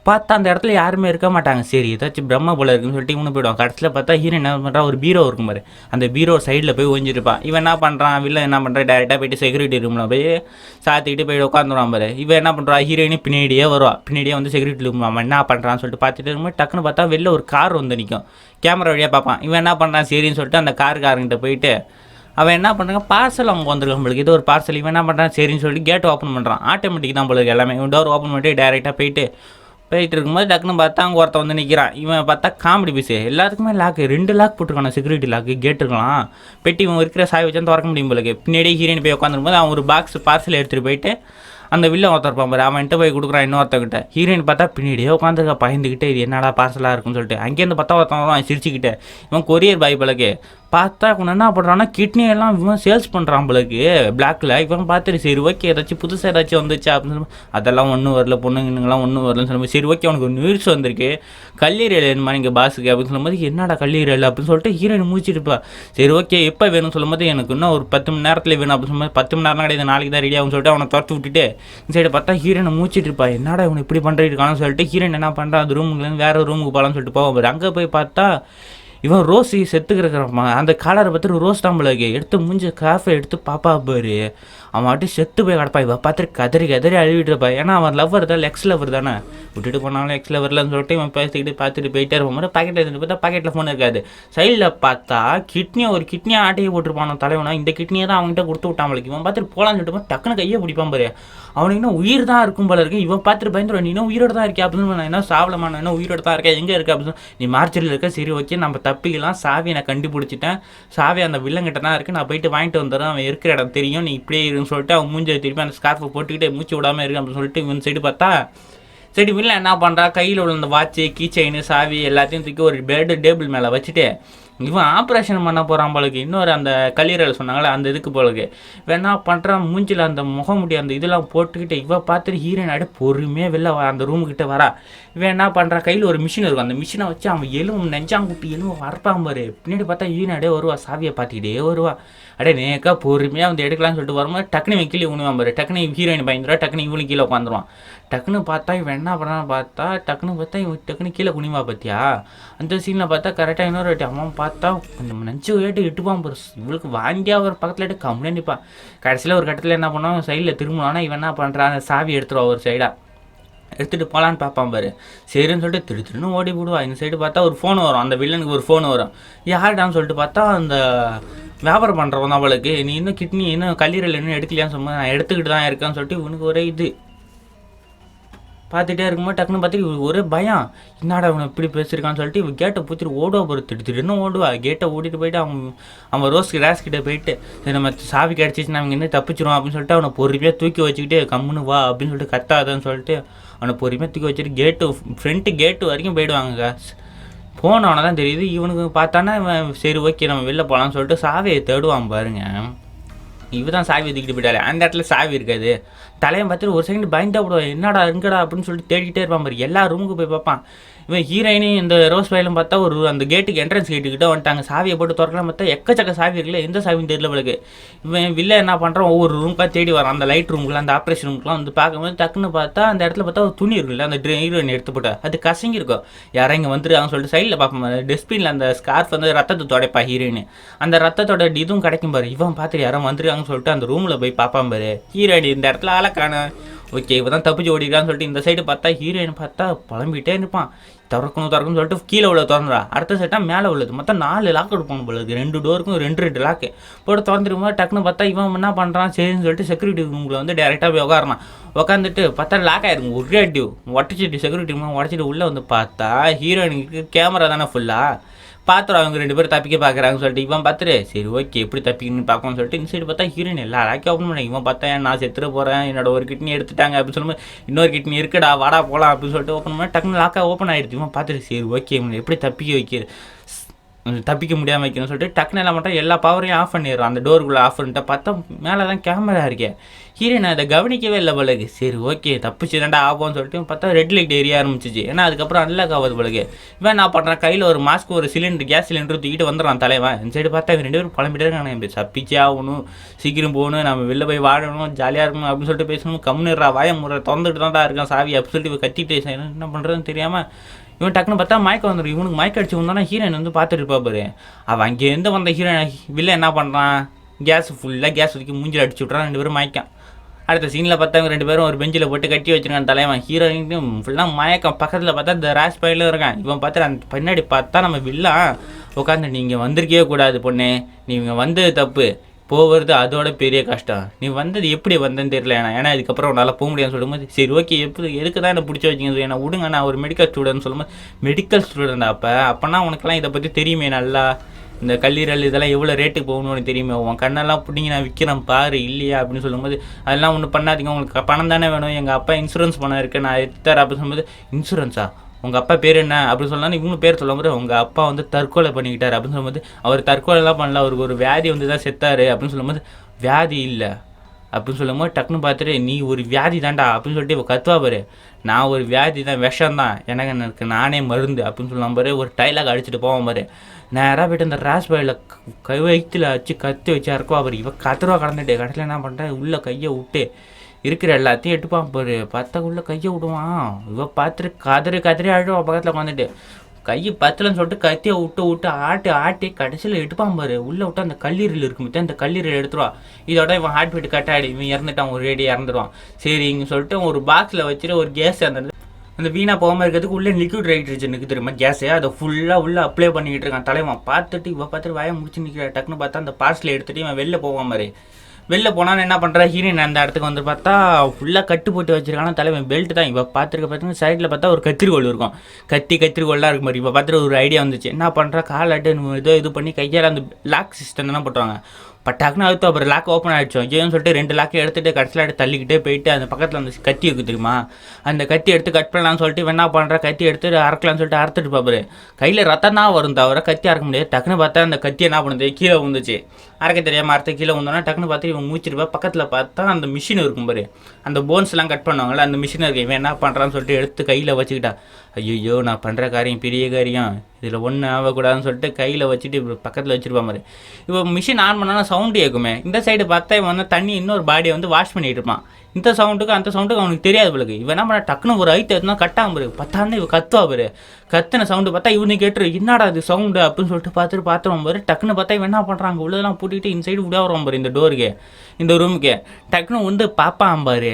பார்த்தா அந்த இடத்துல யாருமே இருக்க மாட்டாங்க. சரி ஏதாச்சும் பிரம்ம போல இருக்குன்னு சொல்லிட்டு இவனு போயிடுவான். கடைசியில் பார்த்தா ஹீரோ என்ன பண்ணுறான் ஒரு பீரோ இருக்கும் பாரு. அந்த பீரோ சைடில் போய் ஒழிஞ்சிருப்பான். இவன் என்ன பண்ணுறான் வில்ல என்ன பண்ணுறான் டேரெக்டாக போயிட்டு செக்யூரிட்டி ரூமில் போய் சாத்திக்கிட்டு போய் உட்காந்துருவான் பாரு. இவன் என்ன பண்ணுறான் ஹீரோயினி பின்னாடியே வருவான். பின்னாடியே வந்து செக்யூரிட்டி ரூம் அவன் என்ன பண்ணுறான்னு சொல்லிட்டு பார்த்துட்டு இருக்கும்போது டக்குன்னு பார்த்தா வெளில ஒரு கார் வந்து நிற்கும். கேமரா வழியாக பார்ப்பான். இவன் என்ன பண்ணுறான் சரின்னு சொல்லிட்டு அந்த காருக்காரங்கிட்ட போயிட்டு அவன் என்ன பண்ணுறாங்க பார்சல் அவங்க வந்துருக்கான் நம்மளுக்கு இது ஒரு பார்சல். இவன் என்ன பண்ணுறான் சரின்னு சொல்லிட்டு கேட் ஓப்பன் பண்ணுறான். ஆட்டோமேட்டிக் தான் போல எல்லாமே. இவன் டோர் ஓப்பன் பண்ணிட்டு டேரெக்டாக போயிட்டு போயிட்டு இருக்கும்போது டக்குன்னு பார்த்தா அங்கே ஒருத்த வந்து நிற்கிறான். இவன் பார்த்தா காமெடி பீஸு, எல்லாத்துக்குமே லாக்கு 2 லாக் போட்டிருக்கான, செக்யூரிட்டி லாக்கு கேட்டுருக்கலாம். பெட்டி இவன் இருக்கிற சாவி வச்சு திறக்க முடியும் போலுக்கு. பின்னாடியே ஹீரோயின் போய் உட்காந்துருக்கும்போது அவன் ஒரு பாக்ஸ் பார்சல் எடுத்துகிட்டு போயிட்டு அந்த வில்ல ஒருத்தருப்பான் பாரு, அவன்கிட்ட போய் கொடுக்குறான் இன்னொருத்தக்கிட்ட. ஹீரோயின் பார்த்தா பின்னாடியே உட்காந்துருக்கா பயந்துக்கிட்டே, இது என்னடா பார்சலாக இருக்குன்னு சொல்லிட்டு. அங்கேருந்து பார்த்தா ஒருத்தன் சிரிச்சுக்கிட்டே, இவன் கொரியர் பாய் போலக்கு. பார்த்தா இவன் என்ன பண்ணுறான்னா கிட்னி எல்லாம் இவன் சேல்ஸ் பண்ணுறான் போலக்கு பிளாக்ல. இவன் பார்த்துட்டு சரி ஓகே ஏதாச்சும் புதுசாக ஏதாச்சும் வந்துச்சு அப்படின்னு சொல்லி, அதெல்லாம் ஒன்றும் வரல, பொண்ணுங்கலாம் ஒன்றும் வரலன்னு சொல்லும்போது சரி ஓகே அவனுக்கு ஒரு நியூஸ் வந்திருக்கு, கல்லீரல் என்னமா இங்கே பாஸுக்கு அப்படின்னு சொல்லும்போது என்னடா கல்லீரல் அப்படின்னு சொல்லிட்டு ஹீரோயின் முடிச்சிருப்பா. சரி ஓகே எப்போ வேணும்னு சொல்லும்போது எனக்கு இன்னும் ஒரு 10 மணி நேரத்தில் வேணும் அப்படின்னு சொல்லும்போது 10 மணி நேரம் கிடையாது, நாளைக்கு தான் ரெடி ஆகும்னு சொல்லிட்டு அவனை துரத்து விட்டுட்டு இந்த சைடு பார்த்தா ஹீரோனை மூச்சிட்டு இருப்பா. என்னடா இவனை இப்படி பண்ணிட்டு இருக்கான்னு சொல்லிட்டு ஹீரோயின் என்ன பண்ணுறான், அந்த ரூமுக்குலேருந்து வேறு ரூமுக்கு போகலான்னு சொல்லிட்டு போவான். அங்கே போய் பார்த்தா இவன் ரோஸி செத்துக்கிறமா, அந்த காலரை பார்த்துட்டு ரோஸ் தாம்பளுக்கு எடுத்து மூஞ்சி காஃபை எடுத்து பாப்பா பாரு, அவன் அப்படியே செத்து போய் கிடப்பா. இவன் பார்த்துட்டு கதறி கதறி அழுவிட்டு இருப்பா. ஏன்னா அவன் லவ்வர் தான், எக்ஸ் லவர் தானே, விட்டுட்டு போனாலும் எக்ஸ் லவர்லன்னு சொல்லிட்டு இவன் பேசிக்கிட்டு பார்த்துட்டு போயிட்டே இருப்போம். பாக்கெட்டில் எடுத்துட்டு பார்த்தா பாக்கெட்டில் ஃபோன் இருக்காது. சைடில் பார்த்தா ஒரு கிட்னியை ஆட்டையை போட்டிருப்பானோ தலைவனா, இந்த கிட்னியை தான் அவங்ககிட்ட கொடுத்து விட்டாமளுக்கு. இவன் பார்த்துட்டு போகலான்னு சொல்லிட்டு டக்குன்னு கையை பிடிப்பான் பாரு, அவனுக்கு இன்னும் உயிர் தான் இருக்கும் போல இருக்கு. இவன் பார்த்துட்டு பயந்துருவான், நீ இன்னும் உயிரோடு தான் இருக்கே அப்படின்னு. நான் என்ன சாவலமா, நான் என்ன உயிரோடு தான் இருக்கேன், எங்கே இருக்கா அப்படின்னு. நீ மார்ச்சரில் இருக்க, சரி ஓகே நம்ம தப்பிக்கலாம், சாவியை நான் கண்டுபிடிச்சிட்டேன், சாவி அந்த வில்லங்கிட்ட தான் இருக்குது, நான் போயிட்டு வாங்கிட்டு வந்துடுறேன், அவன் இருக்கிற இடம் தெரியும், நீ இப்படியே இருக்குன்னு சொல்லிட்டு அவன் மூஞ்சி திருப்பி அந்த ஸ்கார்ஃபை போட்டுக்கிட்டே மூச்சு விடாமல் இருக்கு அப்படின்னு சொல்லிட்டு இவன் சைடு பார்த்தா சரி வில்ல என்ன பண்ணுறா, கையில் உள்ள அந்த வாட்சு கீ செயின் சாவி எல்லாத்தையும் தூக்கி ஒரு பெட் டேபிள் மேலே வச்சுட்டு இவன் ஆப்ரேஷன் பண்ண போகிறான் போலுக்கு. இன்னொரு அந்த கல்லீரல் சொன்னாங்களே அந்த இதுக்கு போலுக்கு வேணா பண்ணுறான். மூஞ்சில் அந்த முகமுடி அந்த இதெல்லாம் போட்டுக்கிட்டு இவன் பார்த்துட்டு ஹீரோயின் ஆடி பொறுமையாக வெளில அந்த ரூமுக்கிட்ட வரா. இவன் என்ன பண்ணுறான், கையில் ஒரு மிஷின் இருக்கும், அந்த மிஷினை வச்சு அவன் எலும்பு நெஞ்சாங்குட்டி எலும்பு வரப்பான் பாரு. பின்னாடி பார்த்தா ஹீரோயின் அடே வருவா, சாவியை பார்த்துக்கிட்டே வருவா. அடே நேக்கா பொறுமையாக வந்து எடுக்கலாம்னு சொல்லிட்டு வரும்போது டக்குனு கீழே உணுவான் பாரு. டக்குனு ஹீரோயின் பயந்துருவா, டக்குனு இவனும் கீழே உட்காந்துருவான். டக்குன்னு பார்த்தா இவன் என்ன பண்ணான்னு பார்த்தா இவன் டக்குன்னு கீழே குனிவா பார்த்தியா. அந்த சீனில் பார்த்தா கரெக்டாக இன்னொரு வாட்டி அவன் பார்த்தா கொஞ்சம் நஞ்சு ஏட்டு இட்டுப்பான் பாரு. இவளுக்கு வாங்கியா ஒரு பக்கத்தில் எடுத்து கம்முன்னு நிற்பான். கடைசியில் ஒரு கட்டத்தில் என்ன பண்ணுவான், சைடில் திரும்பினானா இவன் என்ன பண்ணுறான், அந்த சாவி எடுத்துருவா ஒரு சைடாக எடுத்துகிட்டு போகலான்னு பார்ப்பான் பாரு. சரின்னு சொல்லிட்டு திருன்னு ஓடி விடுவா. இந்த சைடு பார்த்தா ஒரு ஃபோன் வரும், அந்த வில்லனுக்கு ஒரு ஃபோன் வரும். யார்டான்னு சொல்லிட்டு பார்த்தா அந்த வியாபாரம் பண்ணுறவன் அவளுக்கு, நீ இன்னும் கிட்னி இன்னும் கல்லீரல் இன்னும் எடுக்கலையான்னு சொல்லும்போது நான் எடுத்துக்கிட்டு தான் இருக்கேன்னு சொல்லிட்டு இவனுக்கு ஒரே இது பார்த்துட்டே இருக்கும்போது டக்குன்னு பார்த்துட்டு ஒரே பயம், என்னடா அவனை இப்படி பேசியிருக்கான்னு சொல்லிட்டு இவன் கேட்டை பூச்சிட்டு ஓடுவா போகிற, திடீர்னு ஓடுவா. கேட்டை ஓடிட்டு போயிட்டு அவன் ரேஸ்கிட்ட போயிட்டு சரி நம்ம சாவி கிடச்சிச்சு அவங்க இன்னும் தப்பிச்சிருவான் அப்படின்னு சொல்லிட்டு அவனை பொறுமையாக தூக்கி வச்சுக்கிட்டு கம்முன்னு வா அப்படின்னு சொல்லிட்டு கத்தாதன்னு சொல்லிட்டு அவனை பொறுமையாக தூக்கி வச்சுட்டு ஃப்ரண்ட்டு கேட்டு வரைக்கும் போயிடுவாங்க. போனவனை தான் தெரியுது இவனுக்கு பார்த்தானா இவன் சரி ஓகே நம்ம வெளில போகலான்னு சொல்லிட்டு சாவியை தேடுவான் பாருங்க. இவ தான் சாவி தூக்கிட்டு போயிட்டாரு, அந்த இடத்துல சாவி இருக்காது. தலையை பார்த்துட்டு ஒரு செகண்ட் பயந்தா விடுவான், என்னடா இருக்கடா அப்படின்னு சொல்லிட்டு தேடிக்கிட்டே இருப்பான் பாரு. எல்லா ரூமுக்கு போய் பார்ப்பான். இவன் ஹீரோயினும் இந்த ரோஸ் வயலும் பார்த்தா ஒரு அந்த கேட்டுக்கு என்ட்ரன்ஸ் கேட்டுக்கிட்ட வந்துட்டாங்க. சாவியை போட்டு திறக்கலாம் பார்த்தா எக்கச்சக்க சாவி இருக்குல்ல, எந்த சாவின்னு தெரியல அவளுக்கு. இவன் வில்ல என்ன பண்ணுறான், ஒவ்வொரு ரூமுக்காக தேடி வரான். அந்த லைட் ரூமுக்குலாம் அந்த ஆப்ரேஷன் ரூமுக்குலாம் வந்து பார்க்கும்போது டக்குன்னு பார்த்தா அந்த இடத்துல பார்த்தா ஒரு துணி இருக்குல்ல, அந்த ஹீரோயின் எடுத்து போட்டா அது கசங்கி இருக்கும். யாரும் இங்கே வந்துருக்காங்கன்னு சொல்லிட்டு சைடில் பார்ப்போம், டஸ்ட்பினில் அந்த ஸ்கார்ஃப் வந்து ரத்தத்தை துடைப்பா ஹீரோயின். அந்த ரத்தத்தோட இதுவும் கிடைக்கும் பாரு. இவன் பார்த்துட்டு யாரும் வந்துருக்காங்கன்னு சொல்லிட்டு அந்த ரூமில் போய் பார்ப்பான் பாரு. ஹீரோயின் இந்த இடத்துல ஆளக்கான ஓகே இப்போ தான் தப்பிச்சு ஓடிக்கிறான்னு சொல்லிட்டு இந்த சைடு பார்த்தா ஹீரோயின் பார்த்தா புலம்பிகிட்டே இருப்பான். திறக்கணும்னு சொல்லிட்டு கீழே உள்ள திறந்துடா. அடுத்த சைட்டாக மேலே உள்ளது மொத்தம் 4 லாக் எடுப்பாங்க போல இருக்குது. 2 டோருக்கும் 2 லாக்கு போட்டு திறந்துருக்கும்போது டக்குன்னு பார்த்தா இவன் என்ன பண்ணுறான், சரின்னு சொல்லிட்டு செக்யூரிட்டி ரூமில் வந்து டேரெக்டாக போய் உட்காந்துட்டு பார்த்தா லாக் ஆகிருக்கும். ஒரே அடி உடச்சிட்டு செக்யூரிட்டி ரூம் உடச்சிட்டு உள்ளே வந்து பார்த்தா ஹீரோயினுக்கு கேமரா தானே ஃபுல்லாக பார்த்துரும். அவங்க 2 பேரும் தப்பிக்க பார்க்குறாங்கன்னு சொல்லிட்டு இவன் பார்த்துட்டு சரி ஓகே எப்படி தப்பிக்கணும்னு பார்க்கணும்னு சொல்லிட்டு இந்த சைடு பார்த்தா ஹீரோயின் எல்லா லாக்கி ஓப்பன் பண்ணி இவன் பார்த்தா நான் செத்துற போகிறேன், என்னோட ஒரு கிட்னி எடுத்துட்டாங்க அப்படின்னு சொல்லும்போது இன்னொரு கிட்னி இருக்குடா வாடா போகலாம் அப்படின்னு சொல்லிட்டு ஓப்பன் பண்ணி டக்குன்னு லாக்காக ஓப்பன் ஆகிடுச்சு. இவன் பார்த்துட்டு சரி ஓகே இவனை எப்படி தப்பிக்க முடியாமல் வைக்கணும்னு சொல்லிட்டு டக்குன்னு என்ன பண்ணுறேன், எல்லா பவரையும் ஆஃப் பண்ணிடுறான். அந்த டோருக்குள்ளே ஆஃப் பண்ணிட்டு பார்த்தா மேலே தான் கேமரா இருக்கேன். ஹீரோயின் அதை கவனிக்கவே இல்லை பழகு. சரி ஓகே தப்பிச்சு தாண்டா ஆகும்னு சொல்லிட்டு பார்த்தா ரெட் லைட் எரிய ஆரம்பிச்சிச்சு. ஏன்னா அதுக்கப்புறம் அன்லாக் ஆகுது பழகு. இவன் என்ன பண்ணுறான், கையில் ஒரு மாஸ்க் ஒரு சிலிண்டர் கேஸ் சிலிண்டர் தூக்கிட்டு வந்துடுறான் தலைவன். இந்த சைடு பார்த்தா இவன் 2 பேரும் புலம்பிட்டே இருக்காங்க, தப்பிச்சே ஆகணும், சீக்கிரம் போகணும், நம்ம வெளில போய் வாழணும், ஜாலியாக இருக்கணும் அப்படின்னு சொல்லிட்டு பேசணும். கம்முன்னுறா வாய முறை திறந்துட்டு தான்டா இருக்கான் சாவி அப்படின்னு சொல்லிட்டு கத்திட்டு என்ன பண்ணுறதுன்னு தெரியாமல் இவன் டக்குன்னு பார்த்தா மயக்கம் வந்துடும். இவனுக்கு மயக்க அடிச்சு வந்தானா ஹீரோயின் வந்து பார்த்துட்டு இருப்பா பாரு. அவன் அங்கேருந்து வந்த ஹீரோயின் வில்ல என்ன பண்ணுறான், கேஸ் ஃபுல்லாக கேஸ் ஊற்றி மூஞ்சில் அடிச்சு விட்றான். 2 பேரும் மயக்கம். அடுத்த சீனில் பார்த்தா 2 பேரும் ஒரு பெஞ்சில் போட்டு கட்டி வச்சிருக்கான் தலைவன். ஹீரோயினுக்கும் ஃபுல்லாக மயக்கம். பக்கத்தில் பார்த்தா இந்த ராஷ் பையிலும் இருக்கான். இவன் பார்த்து அந்த பின்னாடி பார்த்தா நம்ம வில்லாம் உட்காந்து நீங்கள் வந்திருக்கவே கூடாது பொண்ணு, நீங்கள் வந்தது தப்பு, போகிறது அதோட பெரிய கஷ்டம். நீ வந்தது எப்படி வந்தேன்னு தெரியல. ஏன்னா இதுக்கப்புறம் உன்னால் போக முடியாதுன்னு சொல்லும்போது, சரி ஓகே எதுக்கு தான் என்ன பிடிச்சி வச்சிங்க, என்ன விடுங்க, நான் ஒரு மெடிக்கல் ஸ்டூடெண்ட் சொல்லும்போது, மெடிக்கல் ஸ்டூடெண்ட் அப்போனா உனக்கெல்லாம் இதை பற்றி தெரியுமே நல்லா, இந்த கல்லீரல் இதெல்லாம் எவ்வளோ ரேட்டுக்கு போகணும்னு தெரியுமே, உன் கண்ணெல்லாம் பிடிங்கி நான் விற்கிறேன் பாரு இல்லையா அப்படின்னு சொல்லும்போது, அதெல்லாம் ஒன்றும் பண்ணாதீங்க, உங்களுக்கு பணம் தானே வேணும், எங்கள் அப்பா இன்சூரன்ஸ் பணம் இருக்குது நான் எடுத்தார் அப்படின்னு சொல்லும்போது, இன்சூரன்ஸா, உங்கள் அப்பா பேர் என்ன அப்படின்னு சொன்னால் இவங்க பேர் சொல்லும்போது, உங்கள் அப்பா வந்து தற்கொலை பண்ணிக்கிட்டார் அப்படின்னு சொல்லும்போது, அவர் தற்கொலைலாம் பண்ணல, அவருக்கு ஒரு வியாதி வந்து தான் செத்தார் அப்படின்னு சொல்லும்போது, வியாதி இல்லை அப்படின்னு சொல்லும்போது டக்குன்னு பார்த்துட்டு, நீ ஒரு வியாதி தாண்டா அப்படின்னு சொல்லிட்டு இப்போ கத்துவா பாரு, நான் ஒரு வியாதி தான், விஷம் தான், எனக்கு நானே மருந்து அப்படின்னு சொல்லலாம் பாரு, ஒரு டைலாக் அடிச்சுட்டு போவான் பாரு. நேராக போய்ட்டு அந்த ராஸ்பாயில் வயிற்றுல வச்சு கத்தி வச்சு இறக்குவா பாரு. இவன் கத்துருவா கடந்துட்டு கடைசியில் என்ன பண்ணுறேன், உள்ளே கையை விட்டு இருக்கிற எல்லாத்தையும் எடுப்பான் பாரு. பார்த்தா உள்ளே கையை விடுவான். இவன் பார்த்துட்டு கதறி அழுவா பக்கத்தில் உட்காந்துட்டு. கையை பத்தலன்னு சொல்லிட்டு கத்தியை விட்டு ஆட்டி கடைசியில் எடுப்பான் பாரு. உள்ளே விட்டு அந்த கல்லீரல் இருக்கும் போது அந்த கல்லீரல் எடுத்துருவா. இதோட இவன் ஹார்ட் பீட் கட்டாடி இவன் இறந்துட்டான், ஒரு ரேடி இறந்துடுவான். சரிங்க சொல்லிட்டு ஒரு பாக்ஸில் வச்சுட்டு ஒரு கேஸ் அந்த வீணாக போகாமல் இருக்கிறதுக்கு உள்ளே லிக்விட் ஹைட்ரஜனுக்கு தெரியுமா கேஸு, அதை ஃபுல்லாக உள்ளே அப்ளை பண்ணிக்கிட்டு இருக்கான் தலைவன். பார்த்துட்டு வாயை முடிச்சு நிற்கிற. டக்குன்னு பார்த்தா அந்த பார்சலை எடுத்துகிட்டு இவன் வெளில போவான் மாதிரி. வெளில போனான்னு என்ன பண்ணுறா, ஹீரோயின் அந்த இடத்துக்கு வந்து பார்த்தா ஃபுல்லாக கட்டு போட்டு வச்சிருக்கானா தலைவன். பெல்ட் தான் இவன் பார்த்தீங்கன்னா சைடில் பார்த்தா ஒரு கத்திரிக்கோள் இருக்கும். கத்திரிக்கோள்லாம் இருக்கும் மாதிரி. இப்போ பார்த்துட்டு ஒரு ஐடியா வந்துச்சு. என்ன பண்ணுறா, கால் அட்டு இது பண்ணி கையால் அந்த லாக் சிஸ்டம் தானே போட்டுருவாங்க. பட்டாக்குன்னு அழுத்து அப்புறம் லாக் ஓப்பன் ஆகிடுச்சோம். ஏன்னு சொல்லிட்டு 2 லாக்கை எடுத்துகிட்டு கடைசியில் எடுத்து தள்ளிக்கிட்டே போயிட்டு அந்த பக்கத்தில் அந்த கத்தி இருக்குது தெரியுமா, அந்த கத்தி எடுத்து கட் பண்ணலான்னு சொல்லிட்டு என்ன பண்ணுறா, கத்தி எடுத்து அறக்கலான்னு சொல்லிட்டு அறுத்துட்டு பாப்பாரு. கையில் ரத்தம் தான் வரும் தவிர கத்தி அறக்க முடியாது. டக்குன்னு பார்த்தா அந்த கத்தி என்ன பண்ணுது, கீழே வந்துச்சு. அறக்க தெரியாமல் அறுத்து கீழே வந்தோன்னா டக்குன்னு பார்த்து இவன் மூச்சிருப்பா. பக்கத்தில் பார்த்தா அந்த மிஷின் இருக்கும் பாரு, அந்த போன்ஸ்லாம் கட் பண்ணுவாங்கள்ல, அந்த மிஷின் இருக்கு. இவன் என்ன பண்ணுறான்னு சொல்லிட்டு எடுத்து கையில் வச்சுக்கிட்டா. ஐயோ நான் பண்ணுற காரியம் பெரிய காரியம், இதில் ஒன்றும் ஆகக்கூடாதுன்னு சொல்லிட்டு கையில் வச்சுட்டு இப்போ பக்கத்தில் வச்சுருப்பா மாதிரி. இப்போ மிஷின் ஆன் பண்ணால் சவுண்டு கேட்குமே. இந்த சைடு பார்த்தா இவன் வந்து தண்ணி இன்னொரு பாடியை வந்து வாஷ் பண்ணிகிட்டு இருப்பான். இந்த சவுண்டுக்கு அந்த சவுண்டுக்கு அவனுக்கு தெரியாது பிள்ளைக்கு. இவன் என்ன பண்ண டக்குன்னு ஒரு ஐட்டு எடுத்துனா கட்டாமல் பாரு. பத்தாண்டு இவன் கத்துவா பாரு. கத்துன சவுண்டு பார்த்தா இவனுக்கு கேட்டுரு, என்னடா அது சவுண்டு அப்படின்னு சொல்லிட்டு பார்த்துருவோம் பாரு. டக்குன்னு பார்த்தா இவன் என்ன பண்ணுறாங்க, உள்ளதெல்லாம் பூட்டிக்கிட்டு இந்த சைடு விடாவரம் பாரு, இந்த டோருக்கு இந்த ரூமுக்கு. டக்குன்னு வந்து பாப்பான் பாரு.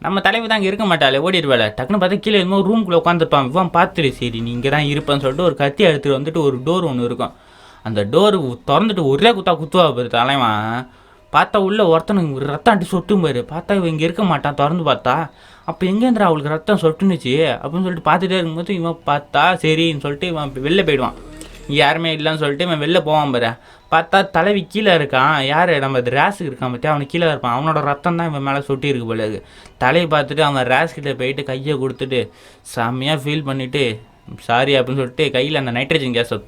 நம்ம தலைவர் தான் அங்கே இருக்க மாட்டாளே, ஓடிடுவேல. டக்குன்னு பார்த்தா கீழே என்னமோ ரூம்குள்ளே உட்காந்துருப்பான். இவன் பார்த்துரு, சரி நீ இங்கே தான் இருப்பேன்னு சொல்லிட்டு ஒரு கத்தி எடுத்துகிட்டு வந்துட்டு ஒரு டோர் ஒன்று இருக்கும். அந்த டோரு திறந்துட்டு ஒரே குத்துவா பாரு தலைவன். பார்த்தா உள்ள ஒருத்தனுக்கு ரத்தம் அடி சொட்டும் பாரு. பார்த்தா இவன் இங்கே இருக்க மாட்டான். திறந்து பார்த்தா அப்போ எங்கேந்திரா அவளுக்கு ரத்தம் சொட்டுனுச்சு அப்படின்னு சொல்லிட்டு பார்த்துட்டே இருக்கும்போது இவன் பார்த்தா சரின்னு சொல்லிட்டு இவன் வெளில போயிடுவான். இங்கே யாருமே இல்லைன்னு சொல்லிட்டு இவன் வெளில போவான் பாரு. பார்த்தா தலைவி கீழே இருக்கான். யார் நம்ம ரேஸுக்கு இருக்கான் பற்றி, அவனுக்கு கீழே இருப்பான். அவனோட ரத்தம் தான் இவன் மேலே சொட்டி இருக்கு போல இருக்கு. தலையை பார்த்துட்டு அவன் ரேஸ்கிட்ட போயிட்டு கையை கொடுத்துட்டு செம்மையாக ஃபீல் பண்ணிவிட்டு சாரி அப்படின்னு சொல்லிட்டு கையில் அந்த நைட்ரஜன் கேஸை